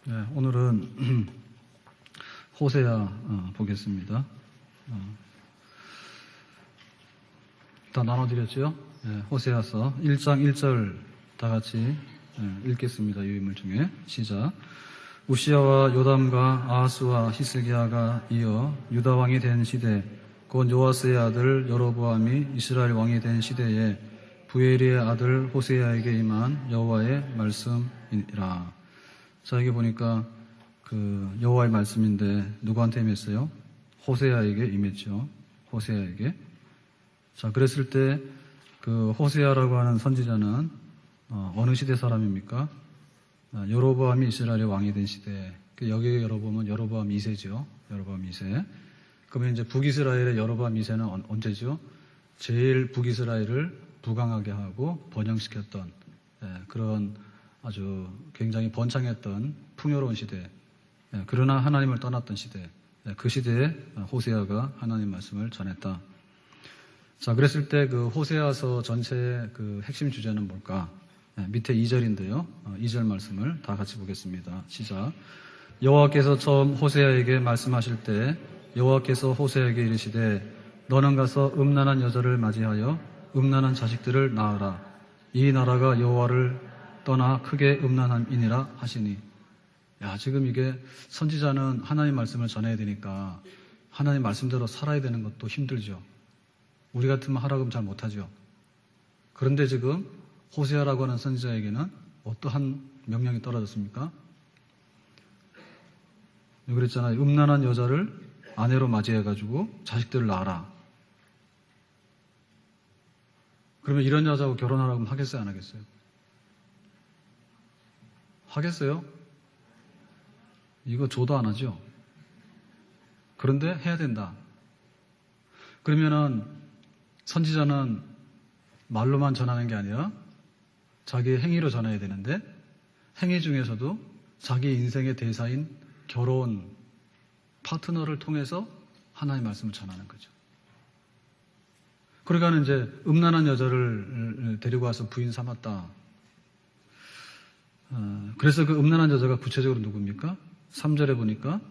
네, 오늘은 호세아 보겠습니다. 다 나눠드렸죠? 네, 호세아서 1장 1절 다 같이 읽겠습니다. 유인물 중에 시작. 우시야와 요담과 아하스와 히스기야가 이어 유다 왕이 된 시대, 곧 요아스의 아들 여로보암이 이스라엘 왕이 된 시대에 부엘리의 아들 호세아에게 임한 여호와의 말씀이라. 자, 여기 보니까 그 여호와의 말씀인데 누구한테 임했어요? 호세아에게 임했죠. 호세아에게. 자, 그랬을 때 그 호세아라고 하는 선지자는 어느 시대 사람입니까? 여로보암이 이스라엘의 왕이 된 시대. 여기에 여로보암은 여로보암 2세죠. 여로보암 2세. 그러면 이제 북이스라엘의 여로보암 2세는 언제죠? 제일 북이스라엘을 부강하게 하고 번영시켰던 그런 아주 굉장히 번창했던 풍요로운 시대. 그러나 하나님을 떠났던 시대. 그 시대에 호세아가 하나님 말씀을 전했다. 자, 그랬을 때 그 호세아서 전체의 그 핵심 주제는 뭘까? 밑에 2절인데요. 2절 말씀을 다 같이 보겠습니다. 시작. 여호와께서 처음 호세아에게 말씀하실 때 여호와께서 호세아에게 이르시되 너는 가서 음란한 여자를 맞이하여 음란한 자식들을 낳으라. 이 나라가 여호와를 떠나 크게 음란함이니라 하시니. 야, 지금 이게 선지자는 하나님 말씀을 전해야 되니까 하나님 말씀대로 살아야 되는 것도 힘들죠. 우리 같으면 하라고 하면 잘 못하죠. 그런데 지금 호세아라고 하는 선지자에게는 어떠한 명령이 떨어졌습니까? 그랬잖아요. 음란한 여자를 아내로 맞이해가지고 자식들을 낳아라. 그러면 이런 여자하고 결혼하라고 하면 하겠어요? 안 하겠어요? 하겠어요? 이거 조도 안 하죠? 그런데 해야 된다. 그러면은 선지자는 말로만 전하는 게 아니라 자기의 행위로 전해야 되는데 행위 중에서도 자기 인생의 대사인 결혼 파트너를 통해서 하나님의 말씀을 전하는 거죠. 그러니까 이제 음란한 여자를 데리고 와서 부인 삼았다. 그래서 그 음란한 여자가 구체적으로 누굽니까? 3절에 보니까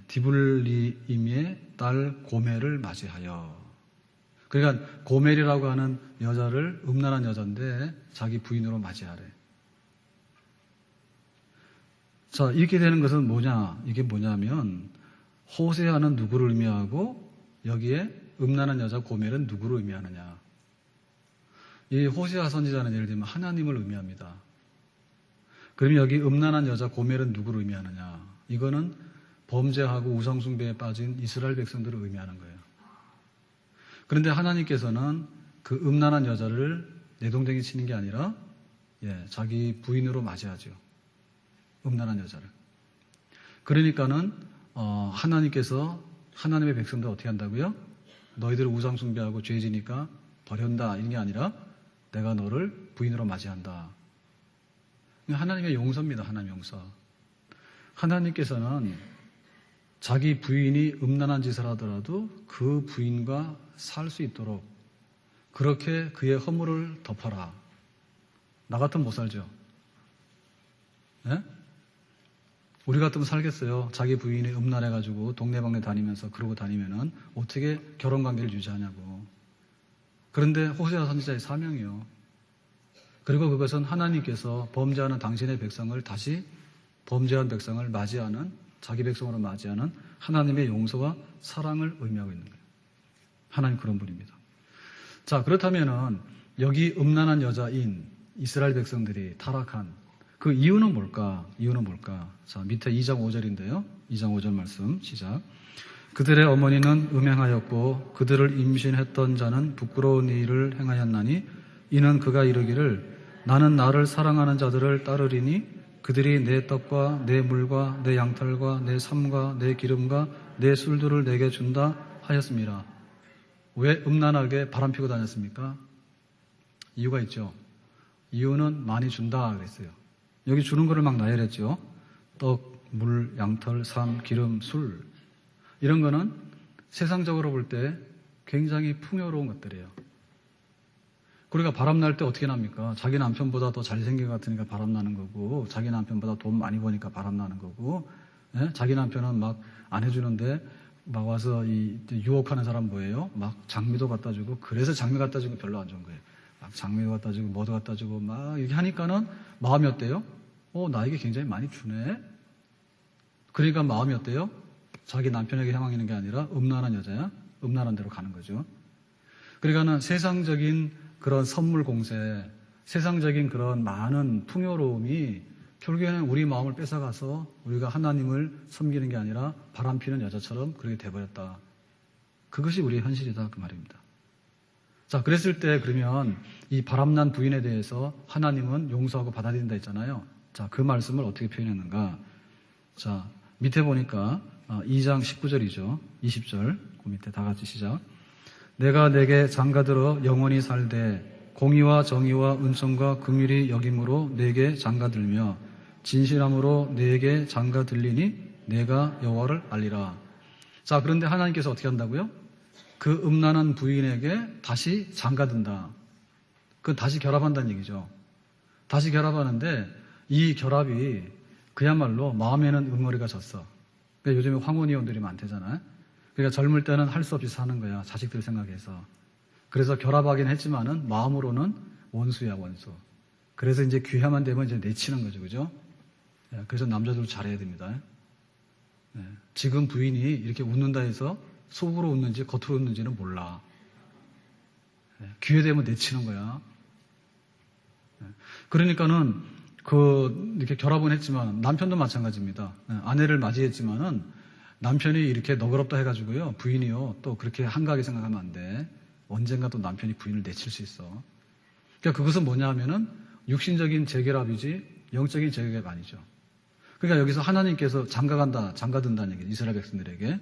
디블리임의 딸 고멜을 맞이하여. 그러니까 고멜이라고 하는 여자를 음란한 여자인데 자기 부인으로 맞이하래. 자, 이렇게 되는 것은 뭐냐? 이게 뭐냐면 호세아는 누구를 의미하고 여기에 음란한 여자 고멜은 누구를 의미하느냐? 이 호세아 선지자는 예를 들면 하나님을 의미합니다. 그러면 여기 음란한 여자 고멜은 누구를 의미하느냐? 이거는 범죄하고 우상숭배에 빠진 이스라엘 백성들을 의미하는 거예요. 그런데 하나님께서는 그 음란한 여자를 내동댕이 치는 게 아니라 자기 부인으로 맞이하죠. 음란한 여자를. 그러니까는 하나님께서 하나님의 백성들 어떻게 한다고요? 너희들 우상숭배하고 죄지니까 버린다 이런 게 아니라 내가 너를 부인으로 맞이한다. 하나님의 용서입니다. 하나님의 용서. 하나님께서는 자기 부인이 음란한 짓을 하더라도 그 부인과 살 수 있도록 그렇게 그의 허물을 덮어라. 나 같으면 못 살죠. 네? 우리 같으면 살겠어요. 자기 부인이 음란해가지고 동네방네 다니면서 그러고 다니면은 어떻게 결혼관계를 유지하냐고. 그런데 호세아 선지자의 사명이요. 그리고 그것은 하나님께서 범죄하는 당신의 백성을 다시 범죄한 백성을 맞이하는 자기 백성으로 맞이하는 하나님의 용서와 사랑을 의미하고 있는 거예요. 하나님 그런 분입니다. 자, 그렇다면은 여기 음란한 여자인 이스라엘 백성들이 타락한 그 이유는 뭘까? 이유는 뭘까? 자, 밑에 2장 5절인데요. 2장 5절 말씀 시작. 그들의 어머니는 음행하였고 그들을 임신했던 자는 부끄러운 일을 행하였나니 이는 그가 이르기를 나는 나를 사랑하는 자들을 따르리니 그들이 내 떡과 내 물과 내 양털과 내 삶과 내 기름과 내 술들을 내게 준다 하였습니다. 왜 음란하게 바람피고 다녔습니까? 이유가 있죠. 이유는 많이 준다 그랬어요. 여기 주는 거를 막 나열했죠. 떡, 물, 양털, 삶, 기름, 술 이런 거는 세상적으로 볼 때 굉장히 풍요로운 것들이에요. 그러니까 바람날 때 어떻게 납니까? 자기 남편보다 더 잘생긴 것 같으니까 바람나는 거고, 자기 남편보다 돈 많이 버니까 바람나는 거고, 예? 자기 남편은 막 안 해주는데 막 와서 유혹하는 사람 뭐예요? 막 장미도 갖다 주고, 그래서 장미 갖다 주고 별로 안 좋은 거예요. 막 장미도 갖다 주고, 뭐도 갖다 주고, 막 이렇게 하니까는 마음이 어때요? 나에게 굉장히 많이 주네? 그러니까 마음이 어때요? 자기 남편에게 향하는 게 아니라 음란한 여자야? 음란한 대로 가는 거죠. 그러니까는 세상적인 그런 선물 공세, 세상적인 그런 많은 풍요로움이 결국에는 우리 마음을 뺏어가서 우리가 하나님을 섬기는 게 아니라 바람피는 여자처럼 그렇게 돼버렸다. 그것이 우리의 현실이다 그 말입니다. 자, 그랬을 때 그러면 이 바람난 부인에 대해서 하나님은 용서하고 받아들인다 했잖아요. 자, 그 말씀을 어떻게 표현했는가? 자, 밑에 보니까 2장 19절이죠. 20절 그 밑에 다 같이 시작. 내가 내게 장가들어 영원히 살되 공의와 정의와 은총과 긍휼이 여김으로 내게 장가들며 진실함으로 내게 장가들리니 내가 여호와를 알리라. 자, 그런데 하나님께서 어떻게 한다고요? 그 음란한 부인에게 다시 장가든다. 그 다시 결합한다는 얘기죠. 다시 결합하는데 이 결합이 그야말로 마음에는 응어리가 졌어. 그러니까 요즘에 황혼이혼들이 많대잖아요. 그러니까 젊을 때는 할 수 없이 사는 거야. 자식들 생각해서. 그래서 결합하긴 했지만은 마음으로는 원수야, 원수. 그래서 이제 귀하만 되면 이제 내치는 거죠. 그죠? 그래서 남자들도 잘해야 됩니다. 지금 부인이 이렇게 웃는다 해서 속으로 웃는지 겉으로 웃는지는 몰라. 기회 되면 내치는 거야. 그러니까는 이렇게 결합은 했지만 남편도 마찬가지입니다. 아내를 맞이했지만은 남편이 이렇게 너그럽다 해가지고요. 부인이요. 또 그렇게 한가하게 생각하면 안 돼. 언젠가 또 남편이 부인을 내칠 수 있어. 그러니까 그것은 뭐냐 하면은 육신적인 재결합이지 영적인 재결합이 아니죠. 그러니까 여기서 하나님께서 장가든다는 얘기, 이스라엘 백성들에게.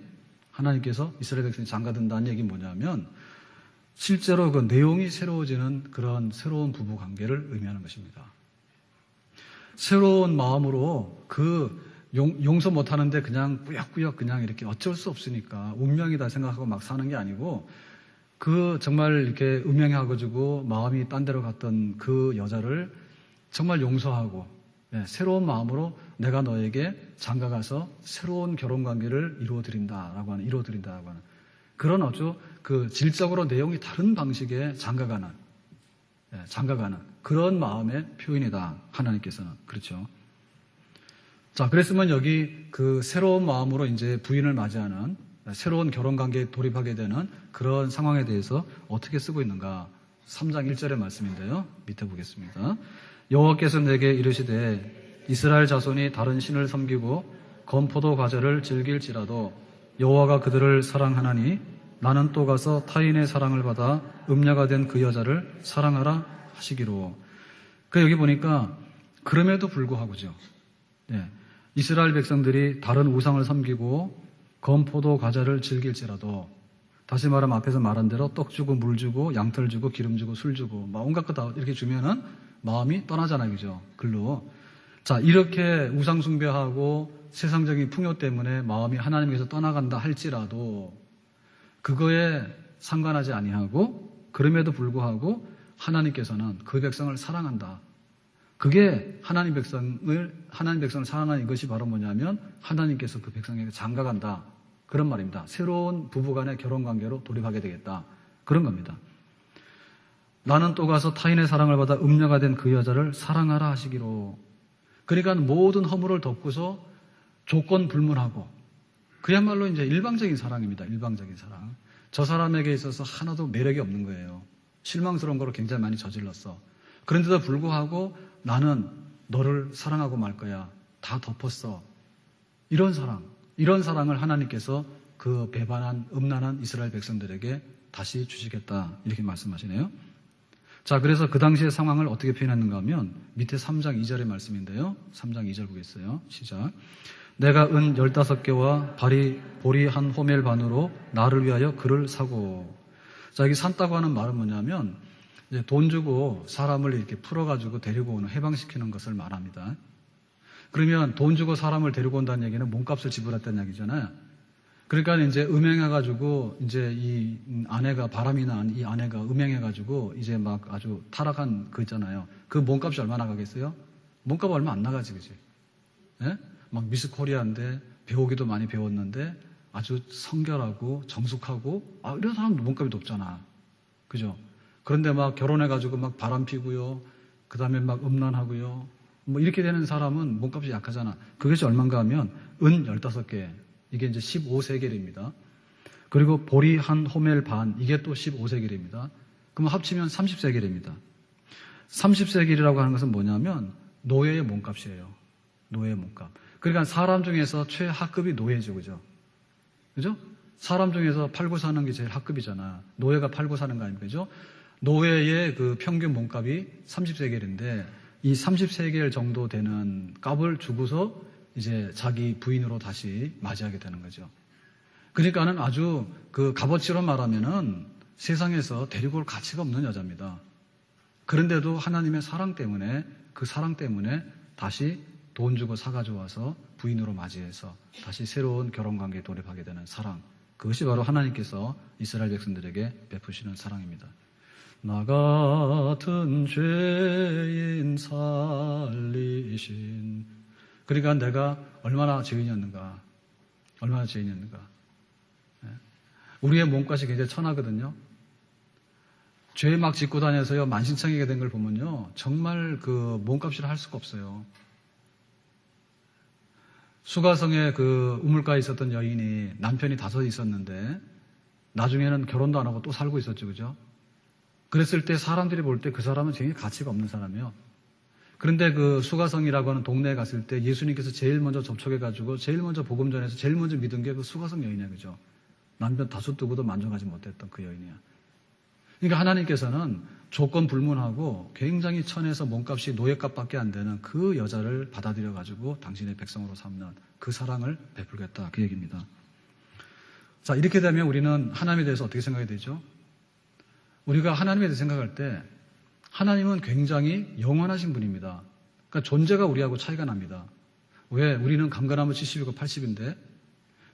하나님께서 이스라엘 백성이 장가든다는 얘기는 뭐냐면 실제로 그 내용이 새로워지는 그런 새로운 부부 관계를 의미하는 것입니다. 새로운 마음으로 용서 못하는데 그냥 꾸역꾸역 그냥 이렇게 어쩔 수 없으니까 운명이다 생각하고 막 사는 게 아니고 정말 이렇게 음행해가지고 마음이 딴 데로 갔던 그 여자를 정말 용서하고 새로운 마음으로 내가 너에게 장가가서 새로운 결혼 관계를 이루어드린다라고 하는 그런 아주 질적으로 내용이 다른 방식의 장가가는 그런 마음의 표현이다. 하나님께서는. 그렇죠. 자, 그랬으면 여기 새로운 마음으로 이제 부인을 맞이하는 새로운 결혼 관계에 돌입하게 되는 그런 상황에 대해서 어떻게 쓰고 있는가? 3장 1절의 말씀인데요. 밑에 보겠습니다. 여호와께서 내게 이르시되 이스라엘 자손이 다른 신을 섬기고 건포도 과자를 즐길지라도 여호와가 그들을 사랑하나니 나는 또 가서 타인의 사랑을 받아 음녀가 된 그 여자를 사랑하라 하시기로. 여기 보니까 그럼에도 불구하고죠. 이스라엘 백성들이 다른 우상을 섬기고 건포도 과자를 즐길지라도, 다시 말하면 앞에서 말한 대로 떡 주고 물 주고 양털 주고 기름 주고 술 주고 막 온갖 거 다 이렇게 주면은 마음이 떠나잖아요. 그죠? 글로. 자, 이렇게 우상 숭배하고 세상적인 풍요 때문에 마음이 하나님께서 떠나간다 할지라도 그거에 상관하지 아니하고 그럼에도 불구하고 하나님께서는 그 백성을 사랑한다. 그게 하나님 백성을 사랑하는 이것이 바로 뭐냐면 하나님께서 그 백성에게 장가간다. 그런 말입니다. 새로운 부부간의 결혼관계로 돌입하게 되겠다. 그런 겁니다. 나는 또 가서 타인의 사랑을 받아 음녀가 된 그 여자를 사랑하라 하시기로. 그러니까 모든 허물을 덮고서 조건 불문하고 그야말로 이제 일방적인 사랑입니다. 일방적인 사랑. 저 사람에게 있어서 하나도 매력이 없는 거예요. 실망스러운 거를 굉장히 많이 저질렀어. 그런데도 불구하고 나는 너를 사랑하고 말 거야. 다 덮었어. 이런 사랑을 하나님께서 그 배반한 음란한 이스라엘 백성들에게 다시 주시겠다. 이렇게 말씀하시네요. 자, 그래서 그 당시의 상황을 어떻게 표현했는가 하면 밑에 3장 2절의 말씀인데요. 3장 2절 보겠어요. 시작. 내가 은 15개와 보리 한 호멜 반으로 나를 위하여 그를 사고. 자, 여기 산다고 하는 말은 뭐냐면 이제 돈 주고 사람을 이렇게 풀어가지고 데리고 오는, 해방시키는 것을 말합니다. 그러면 돈 주고 사람을 데리고 온다는 얘기는 몸값을 지불했다는 얘기잖아요. 그러니까 이제 음행해가지고 이제 이 아내가 바람이 난 이 아내가 음행해가지고 이제 막 아주 타락한 그 있잖아요. 그 몸값이 얼마 나가겠어요? 몸값 얼마 안 나가지, 그지? 예? 막 미스 코리아인데 배우기도 많이 배웠는데 아주 성결하고 정숙하고 이런 사람도 몸값이 높잖아. 그죠? 그런데 막 결혼해가지고 막 바람 피고요. 그 다음에 막 음란하고요. 뭐 이렇게 되는 사람은 몸값이 약하잖아. 그것이 얼마인가 하면 은 15개. 이게 이제 15세겔입니다. 그리고 보리 한 호멜 반. 이게 또 15세겔입니다. 그럼 합치면 30세겔입니다. 30세겔이라고 하는 것은 뭐냐면 노예의 몸값이에요. 노예의 몸값. 그러니까 사람 중에서 최하급이 노예죠. 그죠? 그죠? 사람 중에서 팔고 사는 게 제일 하급이잖아. 노예가 팔고 사는 거 아닙니까? 그죠? 노예의 그 평균 몸값이 30세겔인데 이 30세겔 정도 되는 값을 주고서 이제 자기 부인으로 다시 맞이하게 되는 거죠. 그러니까는 아주 그 값어치로 말하면은 세상에서 데리고 올 가치가 없는 여자입니다. 그런데도 하나님의 사랑 때문에 그 사랑 때문에 다시 돈 주고 사가지고 와서 부인으로 맞이해서 다시 새로운 결혼관계에 돌입하게 되는 사랑. 그것이 바로 하나님께서 이스라엘 백성들에게 베푸시는 사랑입니다. 나 같은 죄인 살리신. 그러니까 내가 얼마나 죄인이었는가. 얼마나 죄인이었는가. 우리의 몸값이 굉장히 천하거든요. 죄 막 짓고 다녀서요, 만신창이가 된 걸 보면요, 정말 그 몸값이라 할 수가 없어요. 수가성에 그 우물가에 있었던 여인이 남편이 5 있었는데, 나중에는 결혼도 안 하고 또 살고 있었죠, 그죠? 그랬을 때 사람들이 볼 때 그 사람은 굉장히 가치가 없는 사람이에요. 그런데 그 수가성이라고 하는 동네에 갔을 때 예수님께서 제일 먼저 접촉해가지고 제일 먼저 복음 전해서 제일 먼저 믿은 게 그 수가성 여인이야, 그죠? 남편 5 두고도 만족하지 못했던 그 여인이야. 그러니까 하나님께서는 조건 불문하고 굉장히 천에서 몸값이 노예값밖에 안 되는 그 여자를 받아들여가지고 당신의 백성으로 삼는 그 사랑을 베풀겠다, 그 얘기입니다. 자, 이렇게 되면 우리는 하나님에 대해서 어떻게 생각이 되죠? 우리가 하나님에 대해서 생각할 때 하나님은 굉장히 영원하신 분입니다. 그러니까 존재가 우리하고 차이가 납니다. 왜? 우리는 감가나무 70이고 80인데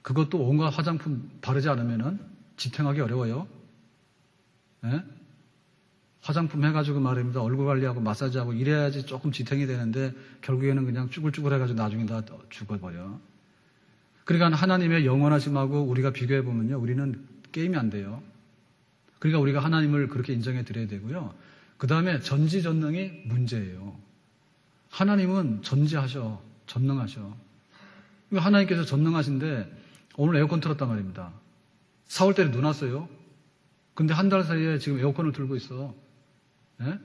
그것도 온갖 화장품 바르지 않으면 지탱하기 어려워요. 예? 화장품 해가지고 말입니다. 얼굴 관리하고 마사지하고 이래야지 조금 지탱이 되는데 결국에는 그냥 쭈글쭈글 해가지고 나중에 다 죽어버려. 그러니까 하나님의 영원하심하고 우리가 비교해보면요, 우리는 게임이 안 돼요. 그러니까 우리가 하나님을 그렇게 인정해 드려야 되고요. 그 다음에 전지전능이 문제예요. 하나님은 전지하셔. 전능하셔. 그러니까 하나님께서 전능하신데 오늘 에어컨 틀었단 말입니다. 4월달에 눈 왔어요. 근데 한 달 사이에 지금 에어컨을 틀고 있어. 예?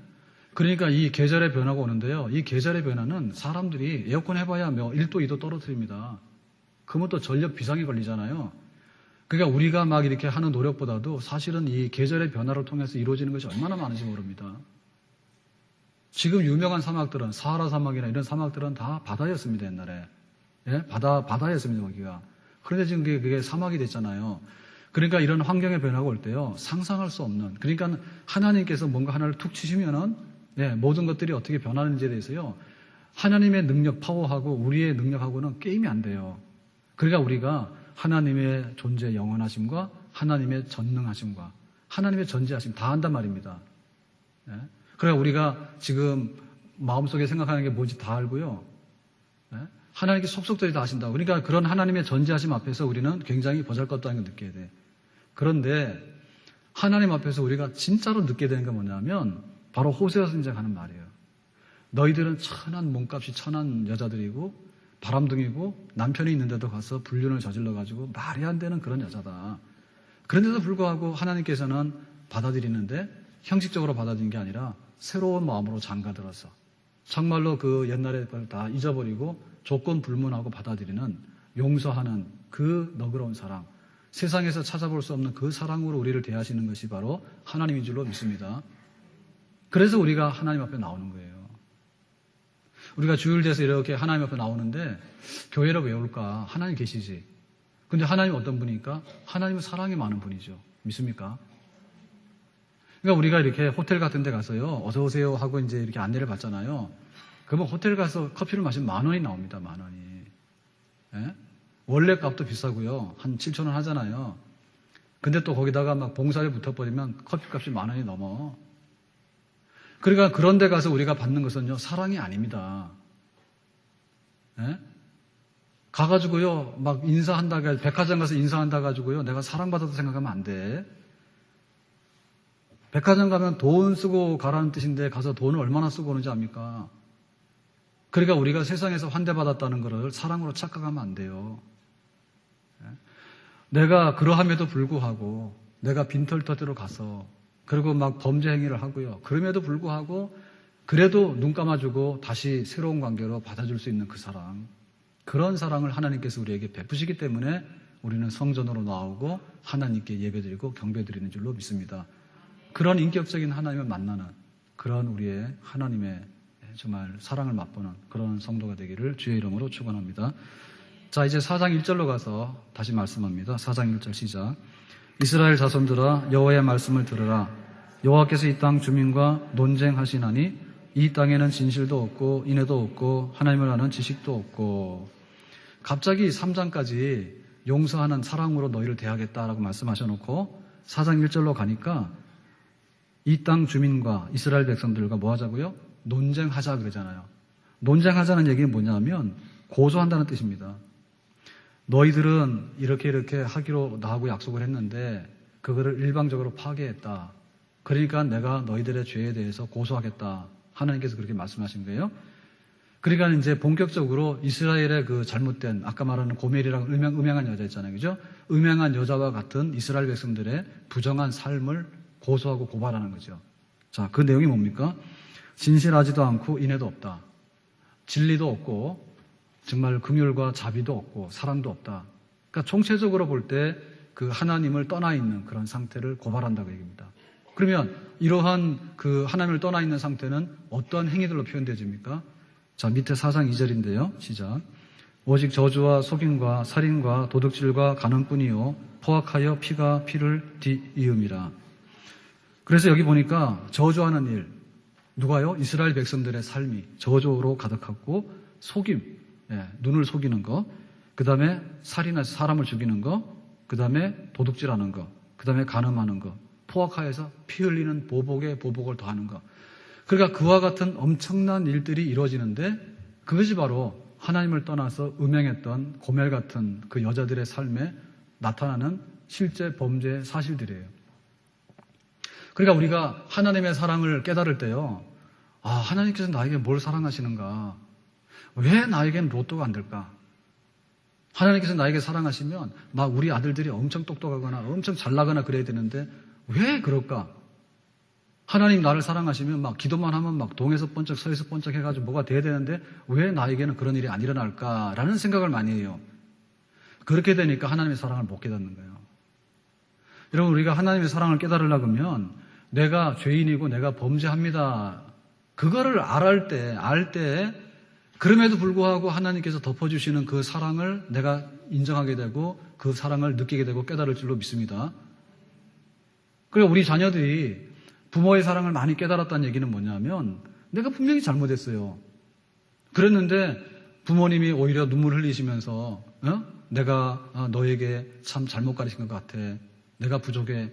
그러니까 이 계절의 변화가 오는데요. 이 계절의 변화는 사람들이 에어컨 해봐야 1도, 2도 떨어뜨립니다. 그러면 또 전력 비상이 걸리잖아요. 그러니까 우리가 막 이렇게 하는 노력보다도 사실은 이 계절의 변화를 통해서 이루어지는 것이 얼마나 많은지 모릅니다. 지금 유명한 사막들은, 사하라 사막이나 이런 사막들은 다 바다였습니다, 옛날에. 예? 바다였습니다, 거기가. 그런데 지금 그게 사막이 됐잖아요. 그러니까 이런 환경의 변화가 올 때요, 상상할 수 없는, 그러니까 하나님께서 뭔가 하나를 툭 치시면은, 모든 것들이 어떻게 변하는지에 대해서요, 하나님의 능력, 파워하고 우리의 능력하고는 게임이 안 돼요. 그러니까 우리가 하나님의 존재 영원하심과 하나님의 전능하심과 하나님의 전지하심 다 한단 말입니다. 그러니까 우리가 지금 마음속에 생각하는 게 뭔지 다 알고요. 하나님께 속속들이 다 아신다고. 그러니까 그런 하나님의 전지하심 앞에서 우리는 굉장히 보잘것없다는 걸 느껴야 돼. 그런데 하나님 앞에서 우리가 진짜로 느끼게 되는 게 뭐냐면 바로 호세아 선지자가 하는 말이에요. 너희들은 천한 몸값이 천한 여자들이고 바람둥이고 남편이 있는데도 가서 불륜을 저질러가지고 말이 안 되는 그런 여자다. 그런데도 불구하고 하나님께서는 받아들이는데 형식적으로 받아들이는 게 아니라 새로운 마음으로 장가들어서 정말로 그 옛날의 걸 다 잊어버리고 조건 불문하고 받아들이는 용서하는 그 너그러운 사랑, 세상에서 찾아볼 수 없는 그 사랑으로 우리를 대하시는 것이 바로 하나님인 줄로 믿습니다. 그래서 우리가 하나님 앞에 나오는 거예요. 우리가 주일 돼서 이렇게 하나님 앞에 나오는데 교회를 왜 올까? 하나님 계시지. 근데 하나님 어떤 분이니까? 하나님은 사랑이 많은 분이죠. 믿습니까? 그러니까 우리가 이렇게 호텔 같은 데 가서요, 어서 오세요 하고 이제 이렇게 안내를 받잖아요. 그러면 호텔 가서 커피를 마시면 10,000원이 나옵니다. 10,000원이. 예? 원래 값도 비싸고요. 한 7,000원 하잖아요. 근데 또 거기다가 막 봉사료 붙어버리면 커피값이 10,000원이 넘어. 그러니까 그런 데 가서 우리가 받는 것은요, 사랑이 아닙니다. 예? 가가지고요, 막 인사한다가, 백화점 가서 인사한다 가지고요, 내가 사랑받았다 생각하면 안 돼. 백화점 가면 돈 쓰고 가라는 뜻인데 가서 돈을 얼마나 쓰고 오는지 압니까? 그러니까 우리가 세상에서 환대받았다는 것을 사랑으로 착각하면 안 돼요. 예? 내가 그러함에도 불구하고 내가 빈털터리로 가서 그리고 막 범죄 행위를 하고요. 그럼에도 불구하고 그래도 눈 감아주고 다시 새로운 관계로 받아줄 수 있는 그 사랑, 그런 사랑을 하나님께서 우리에게 베푸시기 때문에 우리는 성전으로 나오고 하나님께 예배드리고 경배드리는 줄로 믿습니다. 그런 인격적인 하나님을 만나는 그런 우리의 하나님의 정말 사랑을 맛보는 그런 성도가 되기를 주의 이름으로 축원합니다. 자, 이제 4장 1절로 가서 다시 말씀합니다. 4장 1절 시작. 이스라엘 자손들아 여호와의 말씀을 들으라. 여호와께서 이 땅 주민과 논쟁하시나니 이 땅에는 진실도 없고 인애도 없고 하나님을 아는 지식도 없고. 갑자기 3장까지 용서하는 사랑으로 너희를 대하겠다라고 말씀하셔놓고 4장 1절로 가니까 이 땅 주민과 이스라엘 백성들과 뭐 하자고요? 논쟁하자 그러잖아요. 논쟁하자는 얘기는 뭐냐면 고소한다는 뜻입니다. 너희들은 이렇게 하기로 나하고 약속을 했는데 그거를 일방적으로 파괴했다. 그러니까 내가 너희들의 죄에 대해서 고소하겠다. 하나님께서 그렇게 말씀하신 거예요. 그러니까 이제 본격적으로 이스라엘의 그 잘못된 아까 말하는 고멜이라고 음행한 여자 있잖아요. 그죠? 음행한 여자와 같은 이스라엘 백성들의 부정한 삶을 고소하고 고발하는 거죠. 자, 그 내용이 뭡니까? 진실하지도 않고 인애도 없다. 진리도 없고 정말 긍휼과 자비도 없고 사랑도 없다. 그러니까 총체적으로 볼 때 그 하나님을 떠나 있는 그런 상태를 고발한다고 얘기합니다. 그러면 이러한 그 하나님을 떠나 있는 상태는 어떤 행위들로 표현되집니까? 자, 밑에 4장 2절인데요. 시작. 오직 저주와 속임과 살인과 도둑질과 간음뿐이요 포악하여 피가 피를 뒤이음이라. 그래서 여기 보니까 저주하는 일, 누가요? 이스라엘 백성들의 삶이 저주로 가득하고 속임, 눈을 속이는 거, 그 다음에 살인해서 사람을 죽이는 거, 그 다음에 도둑질하는 거, 그 다음에 간음하는 거, 포악하여서 피 흘리는 보복에 보복을 더하는 거. 그러니까 그와 같은 엄청난 일들이 이루어지는데 그것이 바로 하나님을 떠나서 음행했던 고멜 같은 그 여자들의 삶에 나타나는 실제 범죄 사실들이에요. 그러니까 우리가 하나님의 사랑을 깨달을 때요, 아, 하나님께서 나에게 뭘 사랑하시는가? 왜 나에겐 로또가 안 될까? 하나님께서 나에게 사랑하시면 막 우리 아들들이 엄청 똑똑하거나 엄청 잘나거나 그래야 되는데 왜 그럴까? 하나님 나를 사랑하시면 막 기도만 하면 막 동에서 번쩍 서에서 번쩍 해가지고 뭐가 돼야 되는데 왜 나에게는 그런 일이 안 일어날까라는 생각을 많이 해요. 그렇게 되니까 하나님의 사랑을 못 깨닫는 거예요. 여러분, 우리가 하나님의 사랑을 깨달으려고 하면 내가 죄인이고 내가 범죄합니다. 그거를 알 때 그럼에도 불구하고 하나님께서 덮어주시는 그 사랑을 내가 인정하게 되고 그 사랑을 느끼게 되고 깨달을 줄로 믿습니다. 그리고 우리 자녀들이 부모의 사랑을 많이 깨달았다는 얘기는 뭐냐면 내가 분명히 잘못했어요. 그랬는데 부모님이 오히려 눈물 흘리시면서 내가 너에게 참 잘못 가르친 것 같아. 내가 부족해.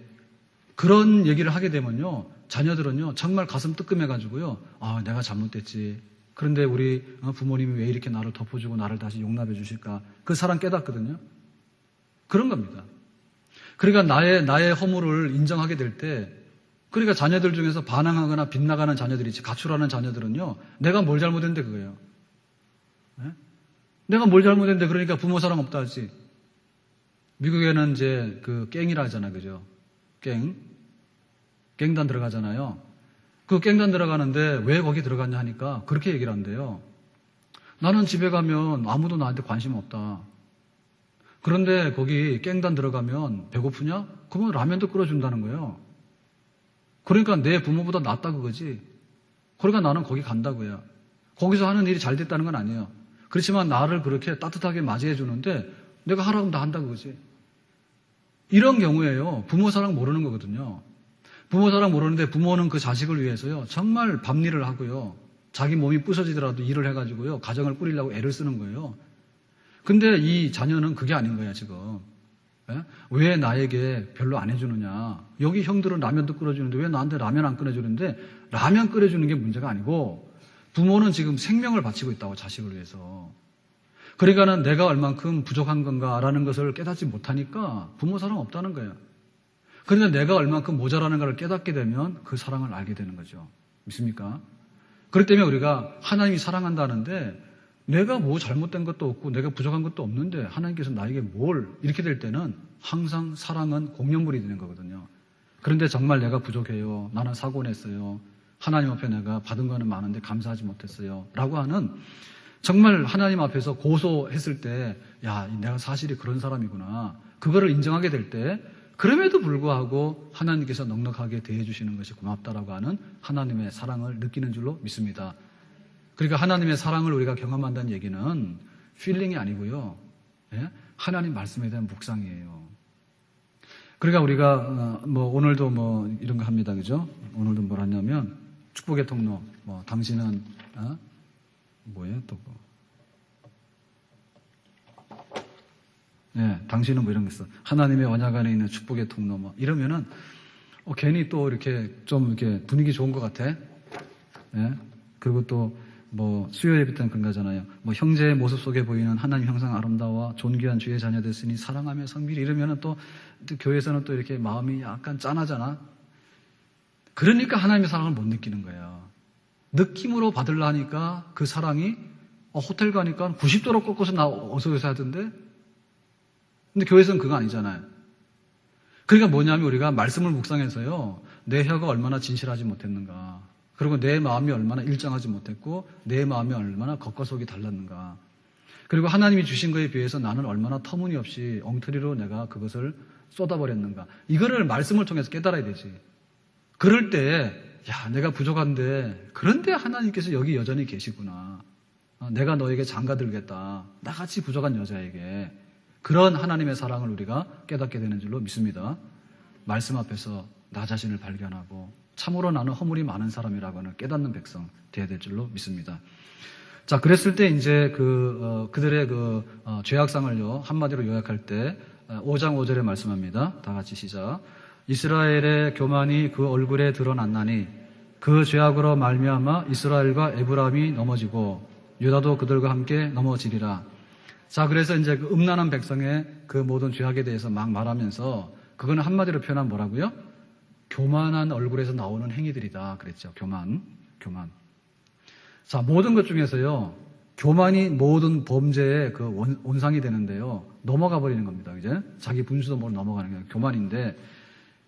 그런 얘기를 하게 되면요. 자녀들은요. 정말 가슴 뜨끔해가지고요. 아, 내가 잘못됐지. 그런데 우리 부모님이 왜 이렇게 나를 덮어주고 나를 다시 용납해 주실까? 그 사랑 깨닫거든요. 그런 겁니다. 그러니까 나의 허물을 인정하게 될 때 그러니까 자녀들 중에서 반항하거나 빗나가는 자녀들이 있지. 가출하는 자녀들은요. 내가 뭘 잘못했는데 그거예요. 네? 내가 뭘 잘못했는데 그러니까 부모 사랑 없다 하지. 미국에는 이제 그 갱이라 하잖아. 그죠? 갱단 들어가잖아요. 그 갱단 들어가는데 왜 거기 들어갔냐 하니까 그렇게 얘기를 한대요. 나는 집에 가면 아무도 나한테 관심 없다. 그런데 거기 갱단 들어가면 배고프냐? 그러면 라면도 끓여준다는 거예요. 그러니까 내 부모보다 낫다 그거지. 그러니까 나는 거기 간다고요. 거기서 하는 일이 잘 됐다는 건 아니에요. 그렇지만 나를 그렇게 따뜻하게 맞이해 주는데 내가 하라고 하면 다 한다 그거지. 이런 경우에요. 부모 사랑 모르는 거거든요. 부모 사랑 모르는데 부모는 그 자식을 위해서요. 정말 밤일을 하고요. 자기 몸이 부서지더라도 일을 해가지고요. 가정을 꾸리려고 애를 쓰는 거예요. 근데 이 자녀는 그게 아닌 거야, 지금. 예? 왜 나에게 별로 안 해주느냐. 여기 형들은 라면도 끓여주는데 왜 나한테 라면 안 끓여주는데 라면 끓여주는 게 문제가 아니고 부모는 지금 생명을 바치고 있다고 자식을 위해서. 그러니까는 내가 얼만큼 부족한 건가라는 것을 깨닫지 못하니까 부모 사랑 없다는 거예요. 그런데 내가 얼만큼 모자라는 걸 깨닫게 되면 그 사랑을 알게 되는 거죠. 믿습니까? 그렇기 때문에 우리가 하나님이 사랑한다는데 내가 뭐 잘못된 것도 없고 내가 부족한 것도 없는데 하나님께서 나에게 뭘 이렇게 될 때는 항상 사랑은 공연물이 되는 거거든요. 그런데 정말 내가 부족해요. 나는 사고 냈어요. 하나님 앞에 내가 받은 거는 많은데 감사하지 못했어요. 라고 하는 정말 하나님 앞에서 고소했을 때 야, 내가 사실이 그런 사람이구나. 그거를 인정하게 될 때 그럼에도 불구하고 하나님께서 넉넉하게 대해주시는 것이 고맙다라고 하는 하나님의 사랑을 느끼는 줄로 믿습니다. 그러니까 하나님의 사랑을 우리가 경험한다는 얘기는 필링이 아니고요. 예? 하나님 말씀에 대한 묵상이에요. 그러니까 우리가 오늘도 이런 거 합니다. 그죠? 오늘도 뭘 하냐면 축복의 통로. 당신은 뭐예요? 또 뭐. 네, 당신은 뭐 이런 거 있어. 하나님의 언약 안에 있는 축복의 통로 이러면은 괜히 또 이렇게 좀 이렇게 분위기 좋은 것 같아. 예? 그리고 또 수요 예배 때는 그런 거잖아요. 형제의 모습 속에 보이는 하나님 형상 아름다워 존귀한 주의 자녀 됐으니 사랑하며 성밀히 이러면은 또 교회에서는 또 이렇게 마음이 약간 짠하잖아. 그러니까 하나님의 사랑을 못 느끼는 거예요. 느낌으로 받으려 하니까 그 사랑이 호텔 가니까 90도로 꺾어서 나 어서오서 하던데 근데 교회에서는 그거 아니잖아요. 그러니까 뭐냐면 우리가 말씀을 묵상해서요. 내 혀가 얼마나 진실하지 못했는가. 그리고 내 마음이 얼마나 일정하지 못했고 내 마음이 얼마나 겉과 속이 달랐는가. 그리고 하나님이 주신 것에 비해서 나는 얼마나 터무니없이 엉터리로 내가 그것을 쏟아버렸는가. 이거를 말씀을 통해서 깨달아야 되지. 그럴 때 야, 내가 부족한데 그런데 하나님께서 여기 여전히 계시구나. 내가 너에게 장가들겠다. 나같이 부족한 여자에게. 그런 하나님의 사랑을 우리가 깨닫게 되는 줄로 믿습니다. 말씀 앞에서 나 자신을 발견하고 참으로 나는 허물이 많은 사람이라고 하는 깨닫는 백성 되어야 될 줄로 믿습니다. 자, 그랬을 때 이제 그들의 죄악상을요, 한마디로 요약할 때 5장 5절에 말씀합니다. 다 같이 시작. 이스라엘의 교만이 그 얼굴에 드러났나니 그 죄악으로 말미암아 이스라엘과 에브라임이 넘어지고 유다도 그들과 함께 넘어지리라. 자, 그래서 이제 그 음란한 백성의 그 모든 죄악에 대해서 막 말하면서 그거는 한마디로 표현하면 뭐라고요? 교만한 얼굴에서 나오는 행위들이다. 그랬죠. 교만. 자, 모든 것 중에서요, 교만이 모든 범죄의 그 원상이 되는데요, 넘어가 버리는 겁니다. 이제 자기 분수도 모르고 넘어가는 게 교만인데,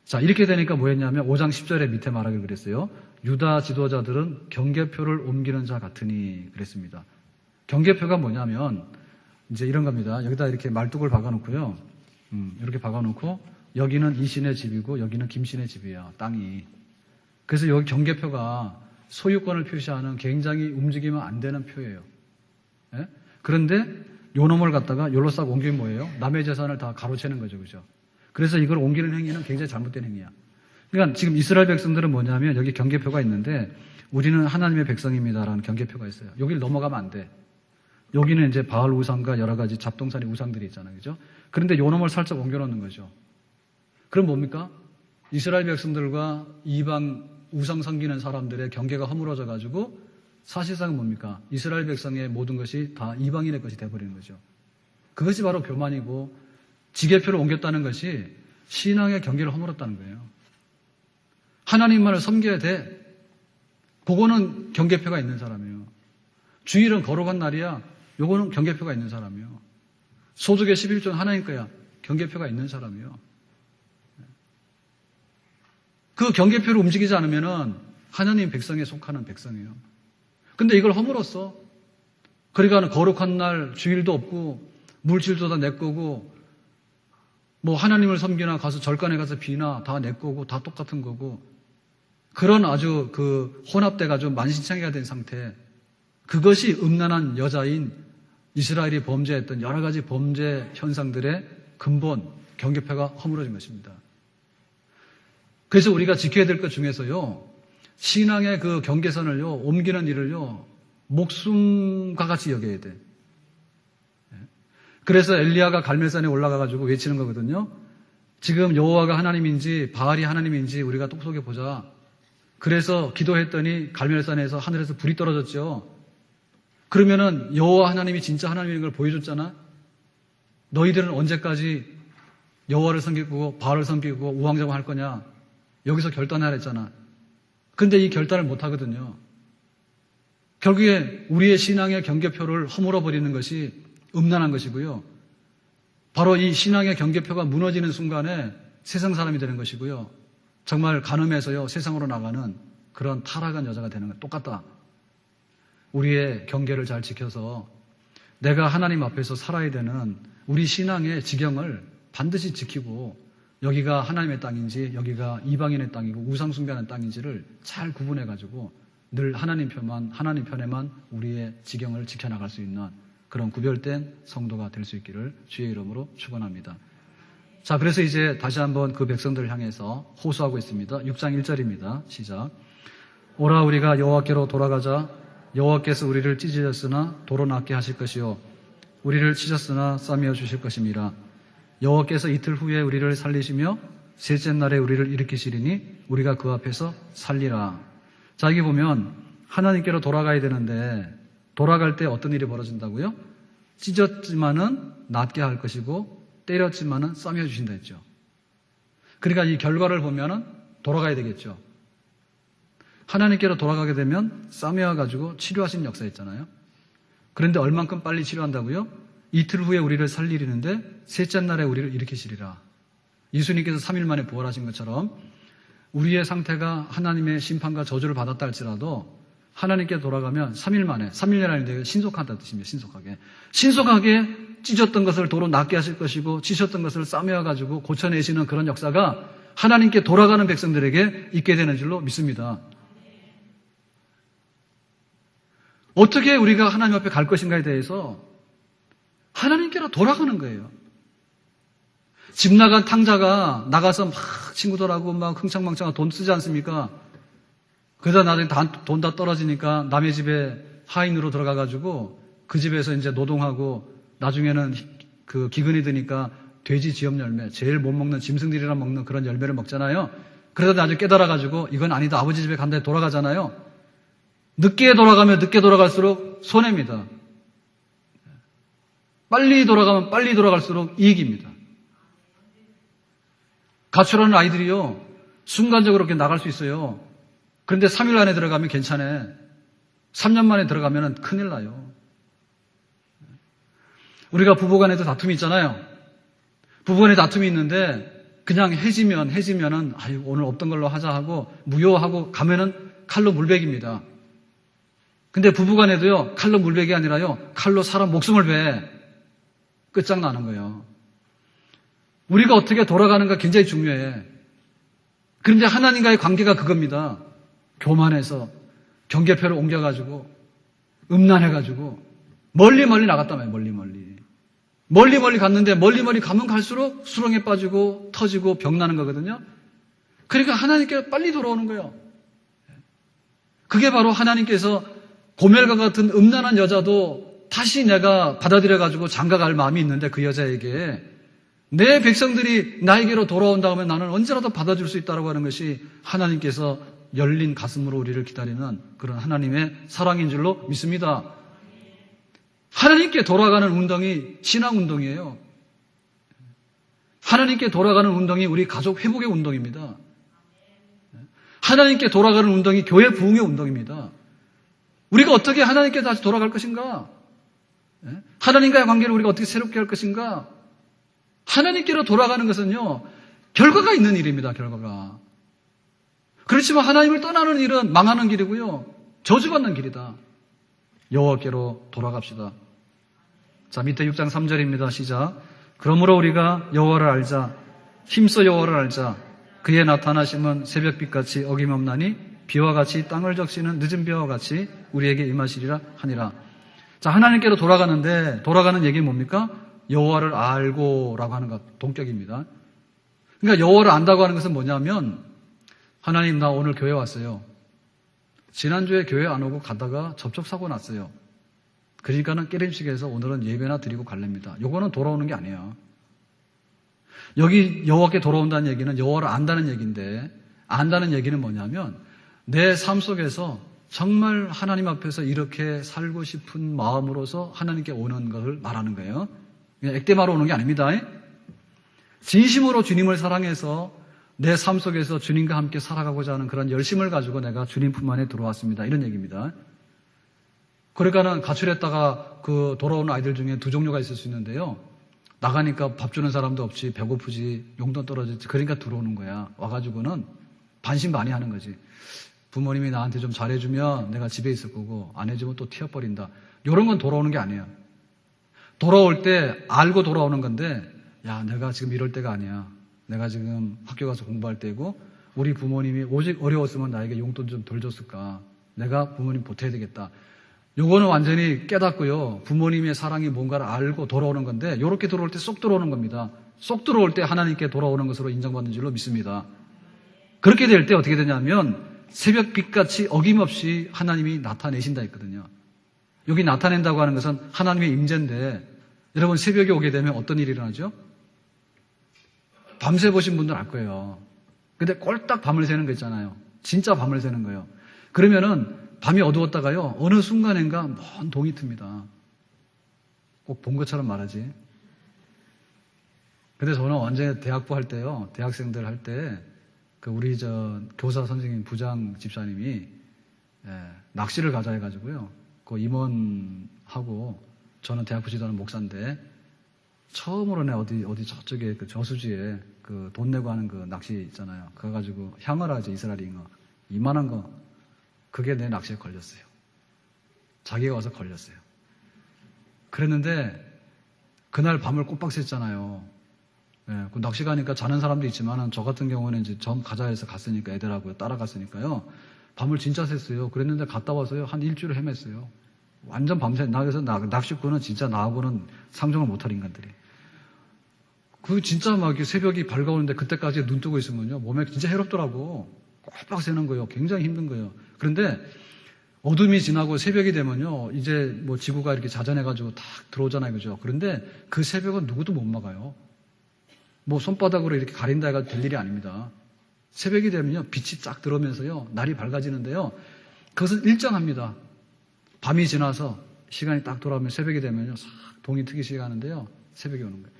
자, 이렇게 되니까 뭐였냐면 5장 10절에 밑에 말하길 그랬어요. 유다 지도자들은 경계표를 옮기는 자 같으니 그랬습니다. 경계표가 뭐냐면 이제 이런 겁니다. 여기다 이렇게 말뚝을 박아놓고요. 이렇게 박아놓고 여기는 이신의 집이고 여기는 김신의 집이야. 땅이. 그래서 여기 경계표가 소유권을 표시하는 굉장히 움직이면 안 되는 표예요. 예? 그런데 요 놈을 갖다가 요로 싹 옮기면 뭐예요? 남의 재산을 다 가로채는 거죠. 그죠? 그래서 이걸 옮기는 행위는 굉장히 잘못된 행위야. 그러니까 지금 이스라엘 백성들은 뭐냐면 여기 경계표가 있는데 우리는 하나님의 백성입니다라는 경계표가 있어요. 여기를 넘어가면 안 돼. 여기는 이제 바알 우상과 여러 가지 잡동사니 우상들이 있잖아요. 그죠? 그런데 요 놈을 살짝 옮겨놓는 거죠. 그럼 뭡니까? 이스라엘 백성들과 이방 우상 섬기는 사람들의 경계가 허물어져 가지고 사실상 뭡니까? 이스라엘 백성의 모든 것이 다 이방인의 것이 돼버리는 거죠. 그것이 바로 교만이고 지계표를 옮겼다는 것이 신앙의 경계를 허물었다는 거예요. 하나님만을 섬겨야 돼. 그거는 경계표가 있는 사람이에요. 주일은 거룩한 날이야. 요거는 경계표가 있는 사람이에요. 소득의 11조는 하나님 거야. 경계표가 있는 사람이에요. 그 경계표를 움직이지 않으면은 하나님 백성에 속하는 백성이에요. 근데 이걸 허물었어. 그러니까 거룩한 날 주일도 없고 물질도 다 내 거고 뭐 하나님을 섬기나 가서 절간에 가서 비나 다 내 거고 다 똑같은 거고 그런 아주 그 혼합돼가지고 만신창이가 된 상태. 그것이 음란한 여자인 이스라엘이 범죄했던 여러 가지 범죄 현상들의 근본 경계표가 허물어진 것입니다. 그래서 우리가 지켜야 될 것 중에서요, 신앙의 그 경계선을요, 옮기는 일을요, 목숨과 같이 여겨야 돼. 그래서 엘리야가 갈멜산에 올라가가지고 외치는 거거든요. 지금 여호와가 하나님인지 바알이 하나님인지 우리가 똑똑히 보자. 그래서 기도했더니 갈멜산에서 하늘에서 불이 떨어졌죠. 그러면은 여호와 하나님이 진짜 하나님인 걸 보여줬잖아. 너희들은 언제까지 여호와를 섬기고 바알을 섬기고 우왕좌왕할 거냐. 여기서 결단하라 했잖아. 근데 이 결단을 못 하거든요. 결국에 우리의 신앙의 경계표를 허물어 버리는 것이 음란한 것이고요. 바로 이 신앙의 경계표가 무너지는 순간에 세상 사람이 되는 것이고요. 정말 간음해서요 세상으로 나가는 그런 타락한 여자가 되는 것 똑같다. 우리의 경계를 잘 지켜서 내가 하나님 앞에서 살아야 되는 우리 신앙의 지경을 반드시 지키고 여기가 하나님의 땅인지 여기가 이방인의 땅이고 우상 숭배하는 땅인지를 잘 구분해가지고 늘 하나님 편에만 우리의 지경을 지켜나갈 수 있는 그런 구별된 성도가 될 수 있기를 주의 이름으로 축원합니다. 자, 그래서 이제 다시 한번 그 백성들을 향해서 호소하고 있습니다. 6장 1절입니다. 시작. 오라 우리가 여호와께로 돌아가자. 여호와께서 우리를 찢으셨으나 도로 낫게 하실 것이요 우리를 치셨으나 싸매어 주실 것임이라. 여호와께서 이틀 후에 우리를 살리시며 셋째 날에 우리를 일으키시리니 우리가 그 앞에서 살리라. 자, 여기 보면 하나님께로 돌아가야 되는데 돌아갈 때 어떤 일이 벌어진다고요? 찢었지만은 낫게 할 것이고 때렸지만은 싸매어 주신다 했죠. 그러니까 이 결과를 보면은 돌아가야 되겠죠. 하나님께로 돌아가게 되면 싸매어 가지고 치료하신 역사였잖아요. 그런데 얼만큼 빨리 치료한다고요? 이틀 후에 우리를 살리리는데 셋째 날에 우리를 일으키시리라. 예수님께서 3일 만에 부활하신 것처럼 우리의 상태가 하나님의 심판과 저주를 받았다 할지라도 하나님께 돌아가면 3일 만에, 3일이라는 게 신속하다는 뜻입니다. 신속하게 찢었던 것을 도로 낫게 하실 것이고 치셨던 것을 싸매어가지고 고쳐내시는 그런 역사가 하나님께 돌아가는 백성들에게 있게 되는 줄로 믿습니다. 어떻게 우리가 하나님 앞에 갈 것인가에 대해서 하나님께로 돌아가는 거예요. 집 나간 탕자가 나가서 막 친구들하고 막 흥청망청 돈 쓰지 않습니까? 그러다 나중에 돈 다 떨어지니까 남의 집에 하인으로 들어가가지고 그 집에서 이제 노동하고 나중에는 그 기근이 드니까 돼지 지엽 열매, 제일 못 먹는 짐승들이랑 먹는 그런 열매를 먹잖아요. 그러다 나중에 깨달아가지고 이건 아니다. 아버지 집에 간다 돌아가잖아요. 늦게 돌아가면 늦게 돌아갈수록 손해입니다. 빨리 돌아가면 빨리 돌아갈수록 이익입니다. 가출하는 아이들이요, 순간적으로 이렇게 나갈 수 있어요. 그런데 3일 안에 들어가면 괜찮아. 3년 만에 들어가면 큰일 나요. 우리가 부부간에도 다툼이 있잖아요. 부부간에 다툼이 있는데 그냥 해지면은 아유 오늘 없던 걸로 하자 하고 무효하고 가면은 칼로 물베깁니다. 근데 부부간에도요 칼로 물베기 아니라요 칼로 사람 목숨을 베. 끝장나는 거예요. 우리가 어떻게 돌아가는가 굉장히 중요해. 그런데 하나님과의 관계가 그겁니다. 교만해서 경계표를 옮겨가지고 음란해가지고 멀리 나갔단 말이에요. 멀리 갔는데 멀리 가면 갈수록 수렁에 빠지고 터지고 병나는 거거든요. 그러니까 하나님께 빨리 돌아오는 거예요. 그게 바로 하나님께서 고멜과 같은 음란한 여자도 다시 내가 받아들여가지고 장가갈 마음이 있는데 그 여자에게 내 백성들이 나에게로 돌아온다 하면 나는 언제라도 받아줄 수 있다고 하는 것이 하나님께서 열린 가슴으로 우리를 기다리는 그런 하나님의 사랑인 줄로 믿습니다. 하나님께 돌아가는 운동이 신앙운동이에요. 하나님께 돌아가는 운동이 우리 가족 회복의 운동입니다. 하나님께 돌아가는 운동이 교회 부흥의 운동입니다. 우리가 어떻게 하나님께 다시 돌아갈 것인가? 하나님과의 관계를 우리가 어떻게 새롭게 할 것인가? 하나님께로 돌아가는 것은요, 결과가 있는 일입니다, 결과가. 그렇지만 하나님을 떠나는 일은 망하는 길이고요, 저주받는 길이다. 여호와께로 돌아갑시다. 자, 밑에 6장 3절입니다. 시작. 그러므로 우리가 여호와를 알자. 힘써 여호와를 알자. 그의 나타나심은 새벽빛같이 어김없나니 비와 같이 땅을 적시는 늦은 비와 같이 우리에게 임하시리라 하니라. 자, 하나님께로 돌아가는데 돌아가는 얘기는 뭡니까? 여호와를 알고라고 하는 것, 동격입니다. 그러니까 여호와를 안다고 하는 것은 뭐냐면 하나님 나 오늘 교회 왔어요. 지난주에 교회 안 오고 가다가 접촉사고 났어요. 그러니까는 깨림식에서 오늘은 예배나 드리고 갈랍니다. 요거는 돌아오는 게 아니에요. 여기 여호와께 돌아온다는 얘기는 여호와를 안다는 얘기인데, 안다는 얘기는 뭐냐면 내 삶 속에서 정말 하나님 앞에서 이렇게 살고 싶은 마음으로서 하나님께 오는 것을 말하는 거예요. 그냥 액땜하러 오는 게 아닙니다. 진심으로 주님을 사랑해서 내 삶 속에서 주님과 함께 살아가고자 하는 그런 열심을 가지고 내가 주님 품 안에 들어왔습니다. 이런 얘기입니다. 그러니까는 가출했다가 그 돌아오는 아이들 중에 두 종류가 있을 수 있는데요. 나가니까 밥 주는 사람도 없지, 배고프지, 용돈 떨어졌지. 그러니까 들어오는 거야. 와가지고는 반신반의하는 거지. 부모님이 나한테 좀 잘해주면 내가 집에 있을 거고, 안 해주면 또 튀어버린다. 이런 건 돌아오는 게 아니에요. 돌아올 때 알고 돌아오는 건데, 야, 내가 지금 이럴 때가 아니야. 내가 지금 학교 가서 공부할 때고, 우리 부모님이 오직 어려웠으면 나에게 용돈 좀 덜 줬을까. 내가 부모님 보태야 되겠다. 요거는 완전히 깨닫고요. 부모님의 사랑이 뭔가를 알고 돌아오는 건데, 요렇게 들어올 때 쏙 들어오는 겁니다. 쏙 들어올 때 하나님께 돌아오는 것으로 인정받는 줄로 믿습니다. 그렇게 될 때 어떻게 되냐면 새벽 빛같이 어김없이 하나님이 나타내신다 했거든요. 여기 나타낸다고 하는 것은 하나님의 임재인데, 여러분 새벽에 오게 되면 어떤 일이 일어나죠? 밤새 보신 분들 알 거예요. 근데 꼴딱 밤을 새는 거 있잖아요. 진짜 밤을 새는 거예요. 그러면은 밤이 어두웠다가요, 어느 순간인가 먼 동이 틉니다. 꼭 본 것처럼 말하지. 근데 저는 언제 대학부 할 때요, 대학생들 할 때, 우리 교사 선생님 부장 집사님이, 낚시를 가자 해가지고요, 그 임원하고, 저는 대학부 지도하는 목사인데, 처음으로 어디 저쪽에 저수지에 돈 내고 하는 낚시 있잖아요. 그거 가지고 향을 하죠, 이스라엘 잉어. 이만한 거. 그게 내 낚시에 걸렸어요. 자기가 와서 걸렸어요. 그랬는데 그날 밤을 꼬박 샜잖아요. 그 낚시 가니까 자는 사람도 있지만 저 같은 경우는 이제 점 가자 해서 갔으니까 애들하고 따라갔으니까요. 밤을 진짜 샜어요. 그랬는데 갔다 와서요. 한 일주일을 헤맸어요. 완전 밤새. 그래서 낚시꾼은 진짜 나하고는 상종을 못할 인간들이. 진짜 막 이렇게 새벽이 밝아오는데 그때까지 눈 뜨고 있으면요. 몸에 진짜 해롭더라고. 꼬박 새는 거예요. 굉장히 힘든 거예요. 그런데 어둠이 지나고 새벽이 되면요, 이제 뭐 지구가 이렇게 자전해가지고 탁 들어오잖아요, 그죠? 그런데 그 새벽은 누구도 못 막아요. 뭐 손바닥으로 이렇게 가린다 해가 될 일이 아닙니다. 새벽이 되면요, 빛이 쫙 들어오면서요, 날이 밝아지는데요, 그것은 일정합니다. 밤이 지나서 시간이 딱 돌아오면 새벽이 되면요, 싹 동이 트기 시작하는데요, 새벽이 오는 거예요.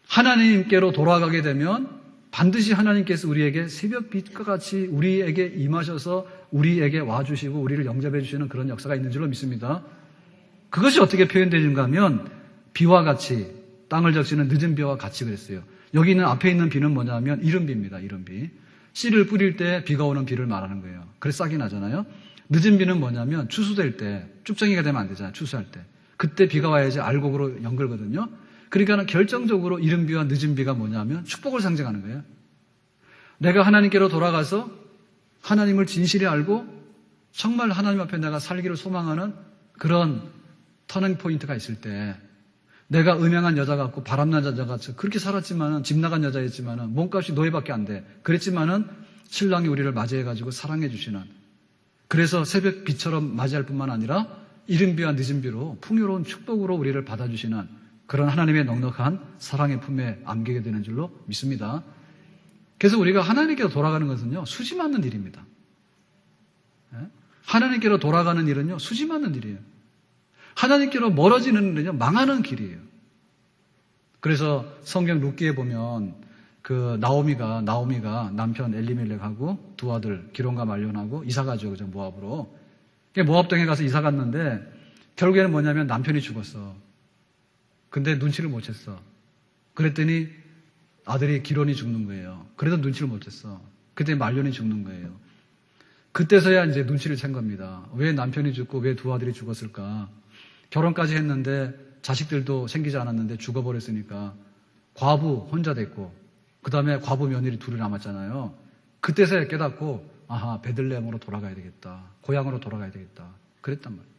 하나님께로 돌아가게 되면 반드시 하나님께서 우리에게 새벽빛과 같이 우리에게 임하셔서 우리에게 와주시고 우리를 영접해 주시는 그런 역사가 있는 줄로 믿습니다. 그것이 어떻게 표현되는가 하면 비와 같이, 땅을 적시는 늦은 비와 같이 그랬어요. 여기 있는 앞에 있는 비는 뭐냐면 이른비입니다. 이른비. 씨를 뿌릴 때 비가 오는 비를 말하는 거예요. 그래서 싹이 나잖아요. 늦은 비는 뭐냐면 추수될 때, 쭉정이가 되면 안 되잖아요. 추수할 때. 그때 비가 와야지 알곡으로 연결거든요. 그러니까 결정적으로 이른 비와 늦은 비가 뭐냐면 축복을 상징하는 거예요. 내가 하나님께로 돌아가서 하나님을 진실히 알고 정말 하나님 앞에 내가 살기를 소망하는 그런 터닝 포인트가 있을 때, 내가 음행한 여자 같고 바람난 여자 같이 그렇게 살았지만은, 집 나간 여자였지만은 몸값이 노예밖에 안 돼. 그랬지만은 신랑이 우리를 맞이해가지고 사랑해 주시는, 그래서 새벽 빛처럼 맞이할 뿐만 아니라 이른 비와 늦은 비로 풍요로운 축복으로 우리를 받아주시는 그런 하나님의 넉넉한 사랑의 품에 안기게 되는 줄로 믿습니다. 그래서 우리가 하나님께로 돌아가는 것은요, 수지 맞는 일입니다. 하나님께로 돌아가는 일은요, 수지 맞는 일이에요. 하나님께로 멀어지는 일은요, 망하는 길이에요. 그래서 성경 룻기에 보면 나오미가 남편 엘리멜렉하고 두 아들 기론과 말론하고 이사 가죠, 그죠, 모압으로. 모압 땅에 가서 이사 갔는데 결국에는 뭐냐면 남편이 죽었어. 근데 눈치를 못 챘어. 그랬더니 아들이 기론이 죽는 거예요. 그래도 눈치를 못 챘어. 그때 말론이 죽는 거예요. 그때서야 이제 눈치를 챈 겁니다. 왜 남편이 죽고 왜 두 아들이 죽었을까? 결혼까지 했는데 자식들도 생기지 않았는데 죽어버렸으니까 과부 혼자 됐고, 그 다음에 과부 며느리 둘이 남았잖아요. 그때서야 깨닫고, 아하, 베들레헴으로 돌아가야 되겠다. 고향으로 돌아가야 되겠다. 그랬단 말이에요.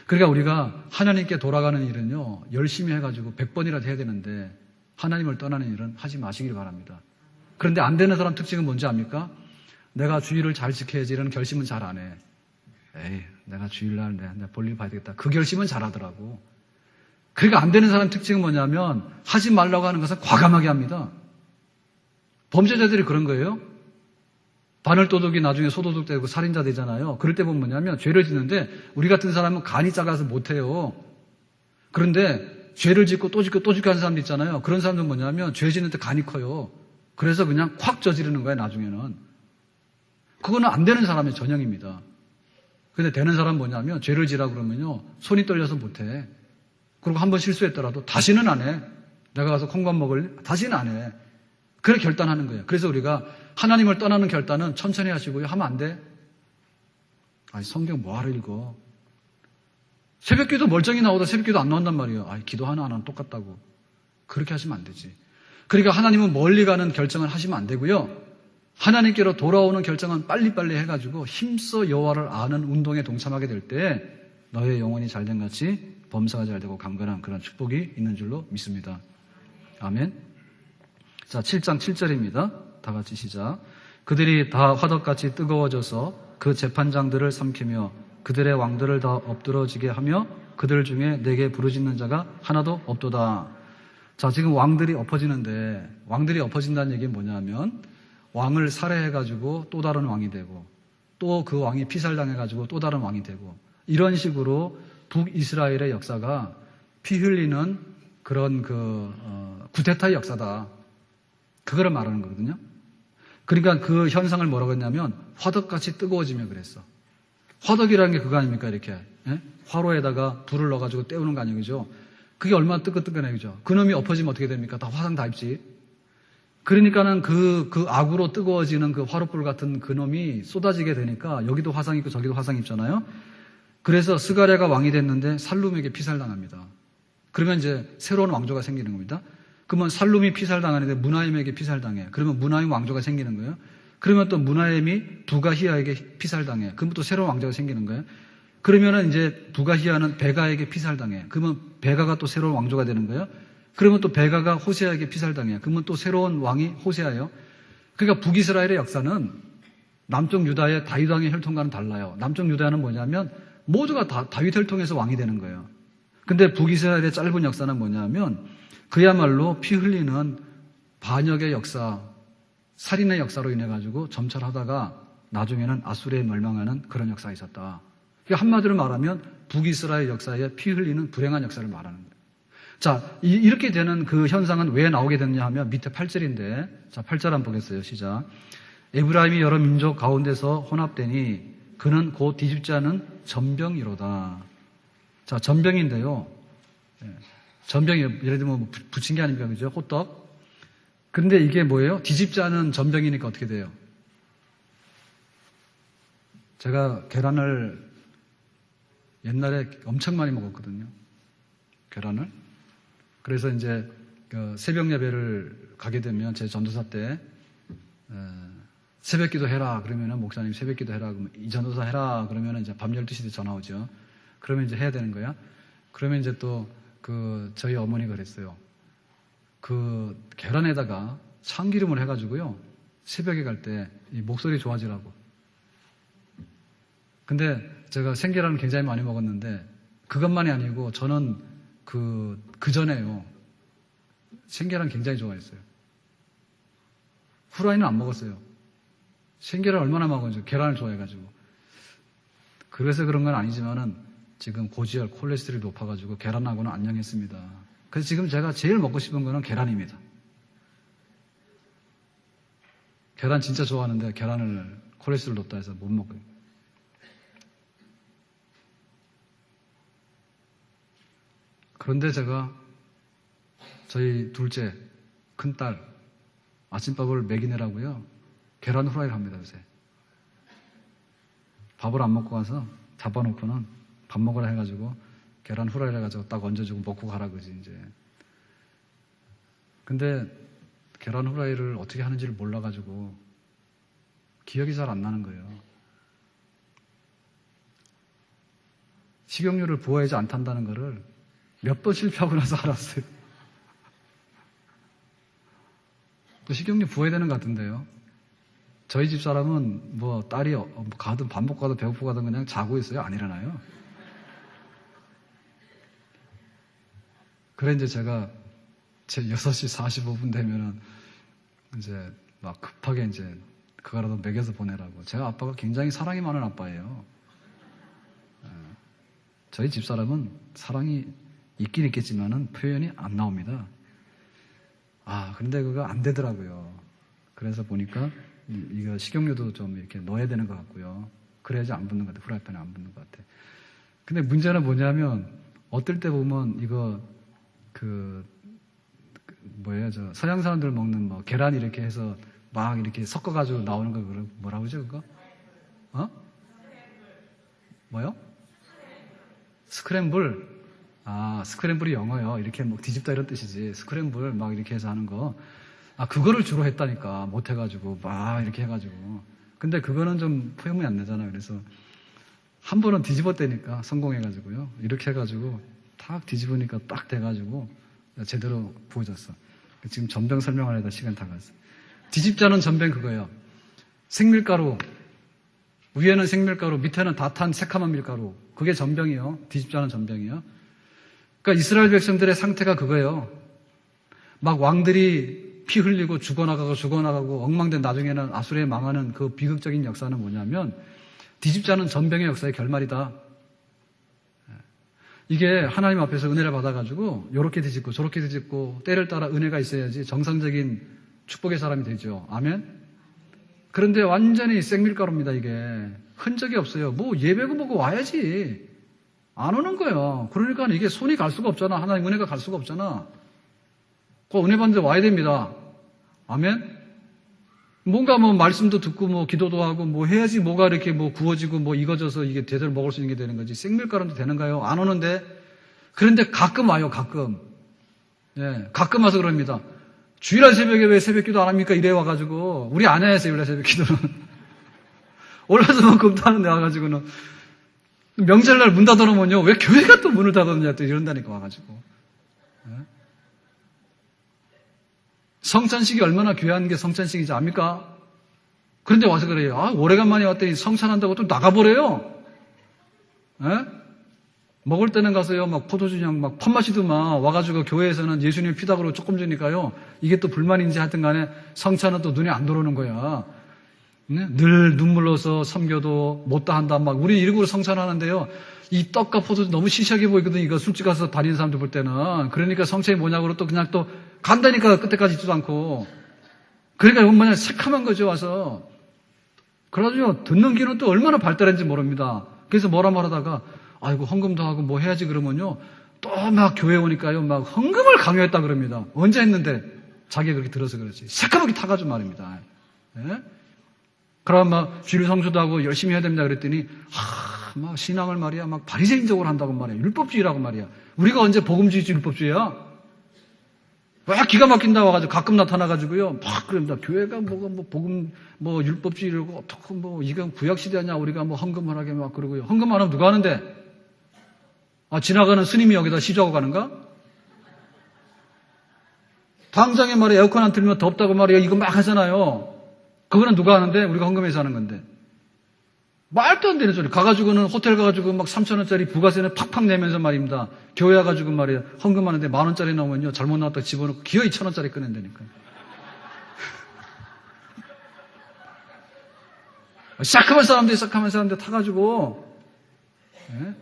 그러니까 우리가 하나님께 돌아가는 일은요, 열심히 해가지고 100번이라도 해야 되는데 하나님을 떠나는 일은 하지 마시길 바랍니다. 그런데 안 되는 사람 특징은 뭔지 압니까? 내가 주의를 잘 지켜야지 이런 결심은 잘 안 해. 에이, 내가 주일날 내가 볼일 봐야 되겠다. 그 결심은 잘하더라고. 그러니까 안 되는 사람 특징은 뭐냐면 하지 말라고 하는 것은 과감하게 합니다. 범죄자들이 그런 거예요. 바늘도둑이 나중에 소도둑 되고 살인자 되잖아요. 그럴 때 보면 뭐냐면 죄를 짓는데 우리 같은 사람은 간이 작아서 못해요. 그런데 죄를 짓고 또 짓고 또 짓고 하는 사람도 있잖아요. 그런 사람들은 뭐냐면 죄 짓는 데 간이 커요. 그래서 그냥 콱 저지르는 거예요, 나중에는. 그거는 안 되는 사람의 전형입니다. 근데 되는 사람은 뭐냐면 죄를 지라 그러면요. 손이 떨려서 못해. 그리고 한번 실수했더라도 다시는 안 해. 내가 가서 콩밥 먹을 다시는 안 해. 그래 결단하는 거예요. 그래서 우리가 하나님을 떠나는 결단은 천천히 하시고요. 하면 안 돼. 아니 성경 뭐하러 읽어. 새벽기도 멀쩡히 나오다 새벽기도 안 나온단 말이에요. 아니 기도 하나하나는 똑같다고. 그렇게 하시면 안 되지. 그러니까 하나님은 멀리 가는 결정을 하시면 안 되고요. 하나님께로 돌아오는 결정은 빨리빨리 해가지고 힘써 여호와를 아는 운동에 동참하게 될 때 너의 영혼이 잘된 같이 범사가 잘되고 강건한 그런 축복이 있는 줄로 믿습니다. 아멘. 자, 7장 7절입니다. 다 같이 시작. 그들이 다 화덕같이 뜨거워져서 그 재판장들을 삼키며 그들의 왕들을 다 엎드러지게 하며 그들 중에 내게 부르짖는 자가 하나도 없도다. 자, 지금 왕들이 엎어지는데 왕들이 엎어진다는 얘기는 뭐냐면 왕을 살해해가지고 또 다른 왕이 되고 또 그 왕이 피살당해가지고 또 다른 왕이 되고 이런 식으로 북이스라엘의 역사가 피 흘리는 그런 구테타의 역사다. 그거를 말하는 거거든요. 그러니까 그 현상을 뭐라고 했냐면 화덕같이 뜨거워지며 그랬어. 화덕이라는 게 그거 아닙니까? 이렇게 화로에다가 불을 넣어가지고 때우는 거 아니죠? 그게 얼마나 뜨끈뜨끈해, 그죠? 그놈이 엎어지면 어떻게 됩니까? 다 화상 다 입지. 그러니까는 그 악으로 뜨거워지는 그 화롯불 같은 그놈이 쏟아지게 되니까 여기도 화상 입고 저기도 화상 입잖아요. 그래서 스가랴가 왕이 됐는데 살룸에게 피살당합니다. 그러면 이제 새로운 왕조가 생기는 겁니다. 그러면 살룸이 피살당하는데 무나임에게 피살당해. 그러면 무나임 왕조가 생기는 거예요. 그러면 또 무나임이 부가히야에게 피살당해. 그러면 또 새로운 왕조가 생기는 거예요. 그러면은 이제 부가히야는 베가에게 피살당해. 그러면 베가가 또 새로운 왕조가 되는 거예요. 그러면 또 베가가 호세아에게 피살당해. 그러면 또 새로운 왕이 호세아예요. 그러니까 북이스라엘의 역사는 남쪽 유다의 다윗 왕의 혈통과는 달라요. 남쪽 유다는 뭐냐면 모두가 다 다윗 혈통에서 왕이 되는 거예요. 근데 북이스라엘의 짧은 역사는 뭐냐면 그야말로 피 흘리는 반역의 역사, 살인의 역사로 인해 가지고 점철하다가 나중에는 아수르에 멸망하는 그런 역사가 있었다. 그러니까 한마디로 말하면 북이스라엘 역사에 피 흘리는 불행한 역사를 말하는 거예요. 자, 이렇게 되는 그 현상은 왜 나오게 됐냐 하면 밑에 8절인데, 자, 8절 한번 보겠어요. 시작. 에브라임이 여러 민족 가운데서 혼합되니 그는 곧 뒤집지 않은 전병이로다. 자, 전병인데요. 전병이 예를 들면 붙인 게 아닙니까? 그죠? 호떡. 근데 이게 뭐예요? 뒤집지 않은 전병이니까 어떻게 돼요? 제가 계란을 옛날에 엄청 많이 먹었거든요. 계란을. 그래서 이제 새벽 예배를 가게 되면 제 전도사 때 새벽 기도 해라 그러면은 목사님 새벽 기도 해라 그러면 이 전도사 해라 그러면은 이제 밤 12시 때 전화 오죠. 그러면 이제 해야 되는 거야. 그러면 이제 또 저희 어머니가 그랬어요. 그 계란에다가 참기름을 해가지고요. 새벽에 갈 때 이 목소리 좋아지라고. 근데 제가 생계란을 굉장히 많이 먹었는데 그것만이 아니고 저는 그 전에요. 생계란 굉장히 좋아했어요. 후라이는 안 먹었어요. 생계란 얼마나 먹었는지 계란을 좋아해가지고. 그래서 그런 건 아니지만은 지금 고지혈 콜레스테롤이 높아가지고 계란하고는 안녕했습니다. 그래서 지금 제가 제일 먹고 싶은 거는 계란입니다. 계란 진짜 좋아하는데 계란을 콜레스테롤 높다 해서 못 먹어요. 그런데 제가 저희 둘째 큰딸 아침밥을 먹이느라고요. 계란 후라이를 합니다, 요새. 밥을 안 먹고 가서 잡아놓고는 밥 먹으라 해가지고 계란 후라이를 해가지고 딱 얹어주고 먹고 가라 그러지, 이제. 근데 계란 후라이를 어떻게 하는지를 몰라가지고 기억이 잘 안 나는 거예요. 식용유를 부어야지 안 탄다는 거를 몇 번 실패하고 나서 알았어요. 또 식용유 부어야 되는 것 같은데요. 저희 집 사람은 뭐 딸이 가든 밥 먹고 가든 배고프고 가든 그냥 자고 있어요. 안 일어나요. 그래 이제 제가 제 6시 45분 되면은 이제 막 급하게 이제 그거라도 먹여서 보내라고. 제가 아빠가 굉장히 사랑이 많은 아빠예요. 저희 집 사람은 사랑이 있긴 있겠지만은 표현이 안 나옵니다. 그런데 그거 안 되더라고요. 그래서 보니까 이거 식용유도 좀 이렇게 넣어야 되는 것 같고요. 그래야지 안 붙는 것 같아. 후라이팬에 안 붙는 것 같아. 근데 문제는 뭐냐면 어떨 때 보면 이거 뭐예요? 저 서양 사람들 먹는 뭐 계란 이렇게 해서 막 이렇게 섞어가지고 나오는 거 뭐라고 그러죠 그거? 뭐요? 스크램블. 스크램블이 영어요. 이렇게 뭐 뒤집다 이런 뜻이지. 스크램블 막 이렇게 해서 하는 거. 그거를 주로 했다니까. 못 해가지고 막 이렇게 해가지고. 근데 그거는 좀 포용이 안 되잖아요. 그래서 한 번은 뒤집었다니까 성공해가지고요. 이렇게 해가지고 탁 뒤집으니까 딱 돼가지고 제대로 부어졌어. 지금 전병 설명하려다 시간 다 갔어. 뒤집자는 전병 그거예요. 생밀가루. 위에는 생밀가루, 밑에는 다 탄 새카만 밀가루. 그게 전병이요. 뒤집자는 전병이요. 그러니까 이스라엘 백성들의 상태가 그거예요. 막 왕들이 피 흘리고 죽어나가고 엉망된 나중에는 아수르에 망하는 그 비극적인 역사는 뭐냐면 뒤집자는 전병의 역사의 결말이다. 이게 하나님 앞에서 은혜를 받아가지고 요렇게 뒤집고 저렇게 뒤집고 때를 따라 은혜가 있어야지 정상적인 축복의 사람이 되죠. 아멘? 그런데 완전히 생밀가루입니다. 이게 흔적이 없어요. 뭐 예배고 뭐고 와야지. 안 오는 거예요. 그러니까 이게 손이 갈 수가 없잖아. 하나님 은혜가 갈 수가 없잖아. 그 은혜 받는데 와야 됩니다. 아멘? 뭔가 뭐 말씀도 듣고 뭐 기도도 하고 뭐 해야지 뭐가 이렇게 뭐 구워지고 뭐 익어져서 이게 제대로 먹을 수 있는 게 되는 거지. 생밀가루도 되는가요? 안 오는데. 그런데 가끔 와요. 가끔. 예, 가끔 와서 그럽니다. 주일날 새벽에 왜 새벽기도 안 합니까? 이래 와가지고 우리 안 해요. 주일날 새벽기도는. 올라서 뭐 금도하는 데 와가지고는 명절날 문 닫아놓으면요. 왜 교회가 또 문을 닫아놓냐 또 이런다니까 와가지고. 예? 성찬식이 얼마나 귀한 게 성찬식인지 압니까? 그런데 와서 그래요. 오래간만에 왔더니 성찬한다고 또 나가버려요. 예? 먹을 때는 가서요, 막 포도주냥 막 팥마시더만 와가지고 교회에서는 예수님 피다그로 조금 주니까요. 이게 또 불만인지 하여튼 간에 성찬은 또 눈에 안 들어오는 거야. 늘 눈물로서 섬겨도 못다 한다. 막 우리 일국으로 성찬하는데요. 이 떡과 포도주 너무 시시하게 보이거든. 이거 술집 가서 다니는 사람들 볼 때는. 그러니까 성찬이 뭐냐고 또 그냥 또 간다니까 끝에까지 있지도 않고. 그러니까 이건 뭐냐 새카만 거죠 와서. 그래가지고 듣는 귀는 또 얼마나 발달했는지 모릅니다. 그래서 뭐라 말하다가 아이고 헌금도 하고 뭐 해야지 그러면요. 또 막 교회 오니까요. 막 헌금을 강요했다 그럽니다. 언제 했는데 자기가 그렇게 들어서 그렇지. 새까맣게 타가지고 말입니다. 예? 그럼 막 주일 성수도 하고 열심히 해야 됩니다. 그랬더니 막 신앙을 말이야 막 바리새인적으로 한다고 말이야. 율법주의라고 말이야. 우리가 언제 복음주의지 율법주의야? 왜 기가 막힌다 와가지고 가끔 나타나가지고요. 막 그럽니다. 교회가 뭐가 뭐 복음 뭐 율법주의라고 어떻게 뭐 이건 구약 시대냐 우리가 뭐 헌금을 하게 막 그러고요. 헌금 안 하면 누가 하는데? 지나가는 스님이 여기다 시주하고 가는가? 당장에 말이야 에어컨 안 틀면 덥다고 말이야 이거 막 하잖아요. 그거는 누가 하는데? 우리가 헌금해서 하는 건데. 말도 안 되는 소리. 가가지고는 호텔 가가지고 막 3,000원짜리 부가세는 팍팍 내면서 말입니다. 교회 와가지고 말이야. 헌금하는데 10,000원짜리 나오면요. 잘못 나왔다가 집어넣고 기어이 1,000원짜리 꺼낸다니까요. 시작하면 사람들 타가지고. 예?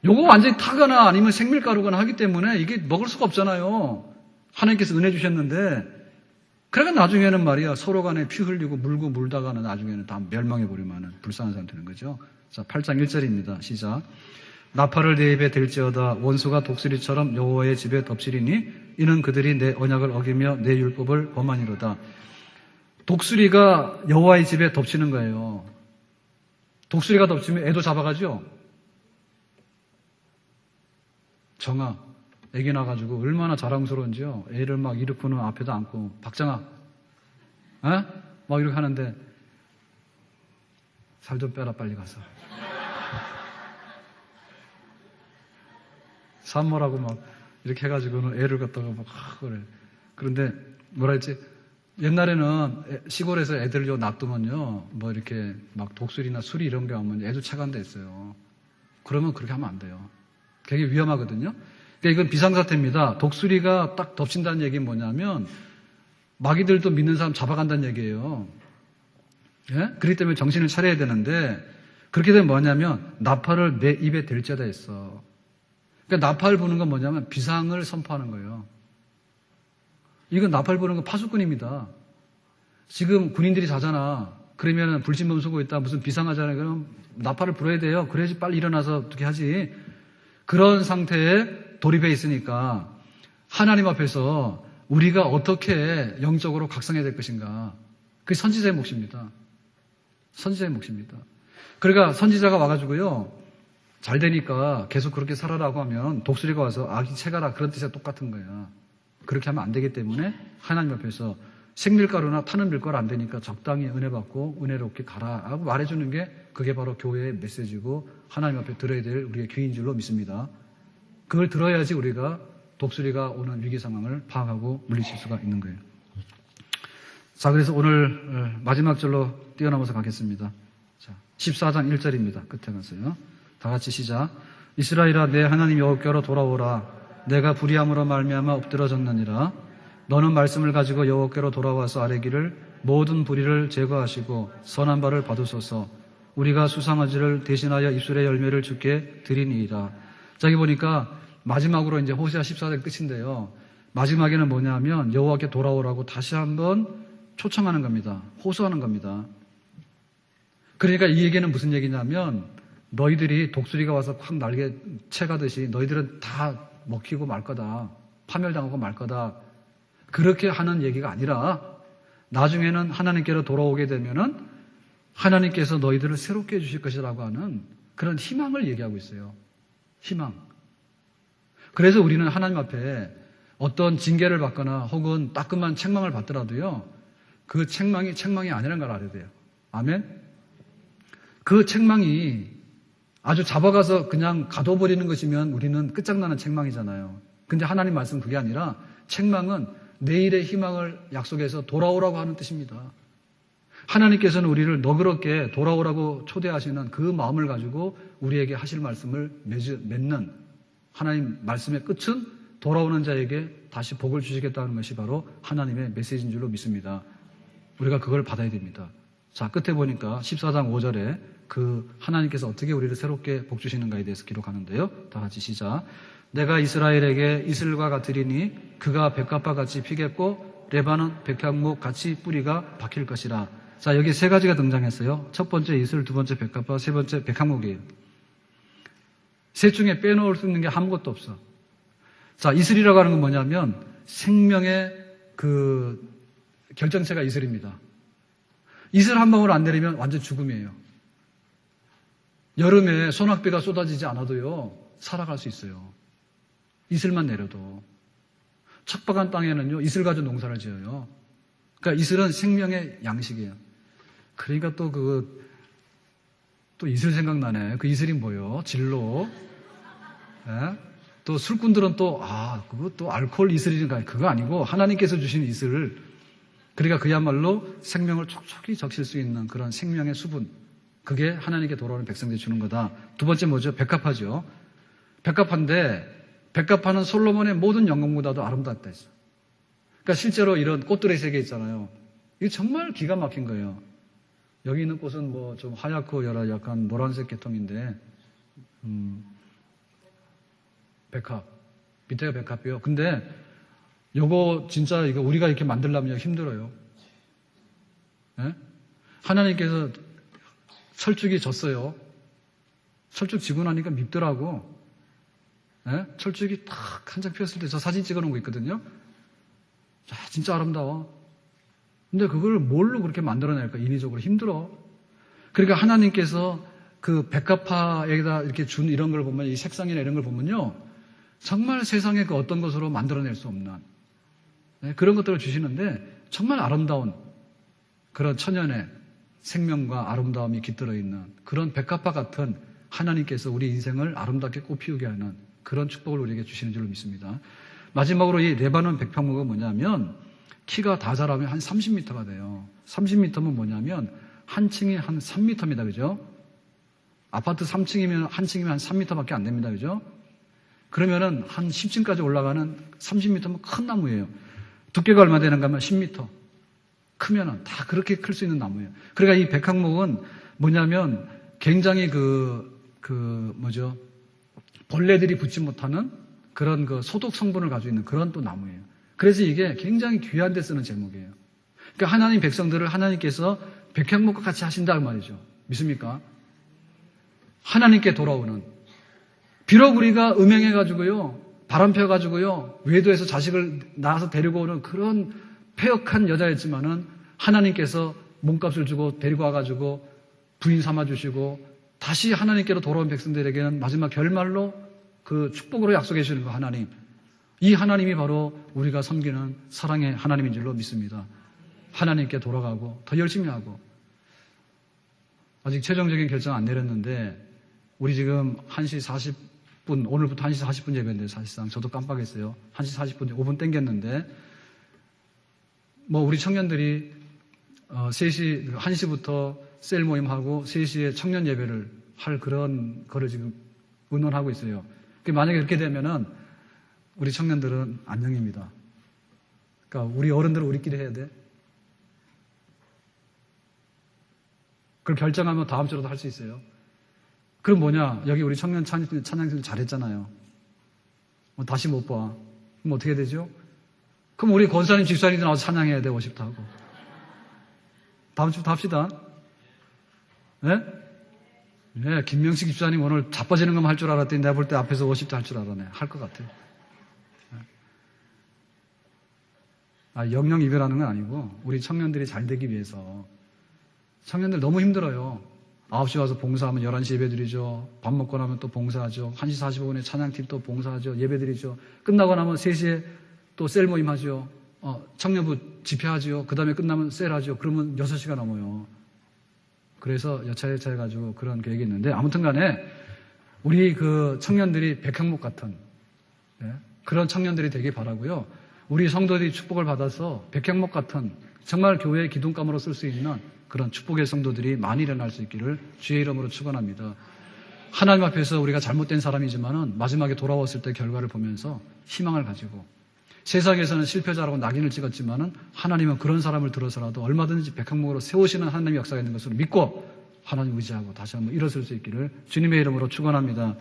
요거 완전히 타거나 아니면 생밀가루거나 하기 때문에 이게 먹을 수가 없잖아요. 하나님께서 은혜 주셨는데. 그러니까 나중에는 말이야 서로 간에 피 흘리고 물고 물다가는 나중에는 다 멸망해버리면 불쌍한 사람 되는 거죠. 자, 8장 1절입니다. 시작. 나팔을 내 입에 댈지어다 원수가 독수리처럼 여호와의 집에 덮치리니 이는 그들이 내 언약을 어기며 내 율법을 범하니로다. 독수리가 여호와의 집에 덮치는 거예요. 독수리가 덮치면 애도 잡아가죠. 정아 애기 낳아가지고 얼마나 자랑스러운지요. 애를 막 이르고는 앞에도 안고 박정아 막 이렇게 하는데 살 좀 빼라 빨리 가서 산모라고 막 이렇게 해가지고는 애를 갖다가 막 그래. 그런데 뭐라 했지? 옛날에는 시골에서 애들 놔두면요, 뭐 이렇게 막 독수리나 수리 이런 게 오면 애도 체간돼 있어요. 그러면 그렇게 하면 안 돼요. 되게 위험하거든요. 그러니까 이건 비상사태입니다. 독수리가 딱 덮친다는 얘기는 뭐냐면 마귀들도 믿는 사람 잡아간다는 얘기예요. 예? 그렇기 때문에 정신을 차려야 되는데 그렇게 되면 뭐냐면 나팔을 내 입에 댈 자다 했어. 그러니까 나팔 부는 건 뭐냐면 비상을 선포하는 거예요. 이건 나팔 부는 건 파수꾼입니다. 지금 군인들이 자잖아. 그러면 불침범 쓰고 있다. 무슨 비상하잖아요. 그럼 나팔을 불어야 돼요. 그래야지 빨리 일어나서 어떻게 하지. 그런 상태에 돌입해 있으니까 하나님 앞에서 우리가 어떻게 영적으로 각성해야 될 것인가. 그게 선지자의 몫입니다. 선지자의 몫입니다. 그러니까 선지자가 와가지고요. 잘 되니까 계속 그렇게 살아라고 하면 독수리가 와서 아기 채가라. 그런 뜻이 똑같은 거야. 그렇게 하면 안 되기 때문에 하나님 앞에서 생밀가루나 타는 밀가루 안 되니까 적당히 은혜 받고 은혜롭게 가라 하고 말해주는 게 그게 바로 교회의 메시지고 하나님 앞에 들어야 될 우리의 귀인 줄로 믿습니다. 그걸 들어야지 우리가 독수리가 오는 위기 상황을 파악하고 물리칠 수가 있는 거예요. 자, 그래서 오늘 마지막 절로 뛰어넘어서 가겠습니다. 자, 14장 1절입니다. 끝에 가서요. 다 같이 시작. 이스라엘아 내 하나님 여호와께로 돌아오라. 내가 불의함으로 말미암아 엎드러졌느니라. 너는 말씀을 가지고 여호와께로 돌아와서 아뢰기를 모든 불의를 제거하시고 선한 바를 받으소서. 우리가 수상아지를 대신하여 입술의 열매를 주께 드리니이다. 자, 여기 보니까 마지막으로 이제 호세아 14장 끝인데요. 마지막에는 뭐냐면 여호와께 돌아오라고 다시 한번 초청하는 겁니다. 호소하는 겁니다. 그러니까 이 얘기는 무슨 얘기냐면 너희들이 독수리가 와서 확 날개 채가듯이 너희들은 다 먹히고 말 거다. 파멸당하고 말 거다. 그렇게 하는 얘기가 아니라 나중에는 하나님께로 돌아오게 되면은 하나님께서 너희들을 새롭게 해주실 것이라고 하는 그런 희망을 얘기하고 있어요. 희망. 그래서 우리는 하나님 앞에 어떤 징계를 받거나 혹은 따끔한 책망을 받더라도요. 그 책망이 아니라는 걸 알아야 돼요. 아멘? 그 책망이 아주 잡아가서 그냥 가둬버리는 것이면 우리는 끝장나는 책망이잖아요. 근데 하나님 말씀 그게 아니라 책망은 내일의 희망을 약속해서 돌아오라고 하는 뜻입니다. 하나님께서는 우리를 너그럽게 돌아오라고 초대하시는 그 마음을 가지고 우리에게 하실 말씀을 맺는 하나님 말씀의 끝은 돌아오는 자에게 다시 복을 주시겠다는 것이 바로 하나님의 메시지인 줄로 믿습니다. 우리가 그걸 받아야 됩니다. 자, 끝에 보니까 14장 5절에 그 하나님께서 어떻게 우리를 새롭게 복 주시는가에 대해서 기록하는데요. 다 같이 시작. 내가 이스라엘에게 이슬과 같으리니 그가 백합화 같이 피겠고 레바논 백향목 같이 뿌리가 박힐 것이라. 자, 여기 세 가지가 등장했어요. 첫 번째 이슬, 두 번째 백합화, 세 번째 백향목이에요. 셋 중에 빼놓을 수 있는 게 아무것도 없어. 자, 이슬이라고 하는 건 뭐냐면 생명의 그 결정체가 이슬입니다. 이슬 한 방울 안 내리면 완전 죽음이에요. 여름에 소낙비가 쏟아지지 않아도요, 살아갈 수 있어요. 이슬만 내려도. 척박한 땅에는요, 이슬 가지고 농사를 지어요. 그러니까 이슬은 생명의 양식이에요. 그러니까 또 이슬 생각나네. 그 이슬이 뭐예요? 진로. 예? 또 술꾼들은 그거 또 알코올 이슬인가? 그거 아니고 하나님께서 주신 이슬을. 그러니까 그야말로 생명을 촉촉히 적실 수 있는 그런 생명의 수분. 그게 하나님께 돌아오는 백성들이 주는 거다. 두 번째 뭐죠? 백합화죠. 백합화인데 백합화는 솔로몬의 모든 영광보다도 아름답다 했어. 그러니까 실제로 이런 꽃들의 세계 있잖아요. 이게 정말 기가 막힌 거예요. 여기 있는 꽃은 뭐 좀 하얗고 약간 노란색 계통인데 백합. 밑에가 백합이요. 근데 요거 진짜 이거 우리가 이렇게 만들려면 힘들어요. 예? 하나님께서 철쭉이 졌어요. 철쭉 지고 나니까 밉더라고. 예? 철쭉이 탁 한 장 피었을 때 저 사진 찍어 놓은 거 있거든요. 자, 진짜 아름다워. 근데 그걸 뭘로 그렇게 만들어낼까? 인위적으로 힘들어. 그러니까 하나님께서 그 백합화에다 이렇게 준 이런 걸 보면, 이 색상이나 이런 걸 보면요. 정말 세상에 그 어떤 것으로 만들어낼 수 없는 그런 것들을 주시는데 정말 아름다운 그런 천연의 생명과 아름다움이 깃들어 있는 그런 백합화 같은 하나님께서 우리 인생을 아름답게 꽃피우게 하는 그런 축복을 우리에게 주시는 줄로 믿습니다. 마지막으로 이 레바논 백향목은 뭐냐면 키가 다 자라면 한 30m가 돼요. 30m면 뭐냐면 한 층이 한 3m입니다. 그죠? 아파트 3층이면 한 층이면 한 3m밖에 안 됩니다. 그죠? 그러면은 한 10층까지 올라가는 30m면 큰 나무예요. 두께가 얼마 되는가 하면 10m. 크면은 다 그렇게 클 수 있는 나무예요. 그러니까 이 백향목은 뭐냐면 굉장히 벌레들이 붙지 못하는 그런 그 소독 성분을 가지고 있는 그런 또 나무예요. 그래서 이게 굉장히 귀한 데 쓰는 제목이에요. 그러니까 하나님 백성들을 하나님께서 백향목과 같이 하신다 그 말이죠. 믿습니까? 하나님께 돌아오는. 비록 우리가 음행해가지고요, 바람펴가지고요, 외도에서 자식을 낳아서 데리고 오는 그런 폐역한 여자였지만은 하나님께서 몸값을 주고 데리고 와가지고 부인 삼아주시고 다시 하나님께로 돌아온 백성들에게는 마지막 결말로 그 축복으로 약속해 주시는 거 하나님. 이 하나님이 바로 우리가 섬기는 사랑의 하나님인 줄로 믿습니다. 하나님께 돌아가고 더 열심히 하고. 아직 최종적인 결정 안 내렸는데 우리 지금 1시 40분, 오늘부터 1시 40분 예배인데 사실상 저도 깜빡했어요. 1시 40분, 5분 땡겼는데 우리 청년들이 1시부터 셀 모임하고 3시에 청년 예배를 할 그런 거를 지금 의논하고 있어요. 만약에 그렇게 되면은 우리 청년들은 안녕입니다. 그러니까 우리 어른들은 우리끼리 해야 돼. 그걸 결정하면 다음 주로도 할 수 있어요. 그럼 뭐냐? 여기 우리 청년 찬양들 잘했잖아요. 다시 못 봐. 그럼 어떻게 되죠? 그럼 우리 권사님, 집사님들 나와서 찬양해야 돼, 워십도 하고. 다음 주부터 합시다. 네? 네, 김명식 집사님 오늘 자빠지는 것만 할 줄 알았더니 내가 볼 때 앞에서 워십도 할 줄 알아네. 할 것 같아요. 영영 이별하는 건 아니고 우리 청년들이 잘 되기 위해서. 청년들 너무 힘들어요. 9시 와서 봉사하면 11시 예배 드리죠. 밥 먹고 나면 또 봉사하죠. 1시 45분에 찬양팀 또 봉사하죠. 예배 드리죠. 끝나고 나면 3시에 또 셀 모임 하죠. 청년부 집회하죠. 그 다음에 끝나면 셀 하죠. 그러면 6시가 넘어요. 그래서 여차여차 해가지고 그런 계획이 있는데 아무튼 간에 우리 그 청년들이 백향목 같은 그런 청년들이 되길 바라고요. 우리 성도들이 축복을 받아서 백향목 같은 정말 교회의 기둥감으로 쓸 수 있는 그런 축복의 성도들이 많이 일어날 수 있기를 주의 이름으로 축원합니다. 하나님 앞에서 우리가 잘못된 사람이지만은 마지막에 돌아왔을 때 결과를 보면서 희망을 가지고 세상에서는 실패자라고 낙인을 찍었지만은 하나님은 그런 사람을 들어서라도 얼마든지 백향목으로 세우시는 하나님의 역사가 있는 것으로 믿고 하나님 의지하고 다시 한번 일어설 수 있기를 주님의 이름으로 축원합니다.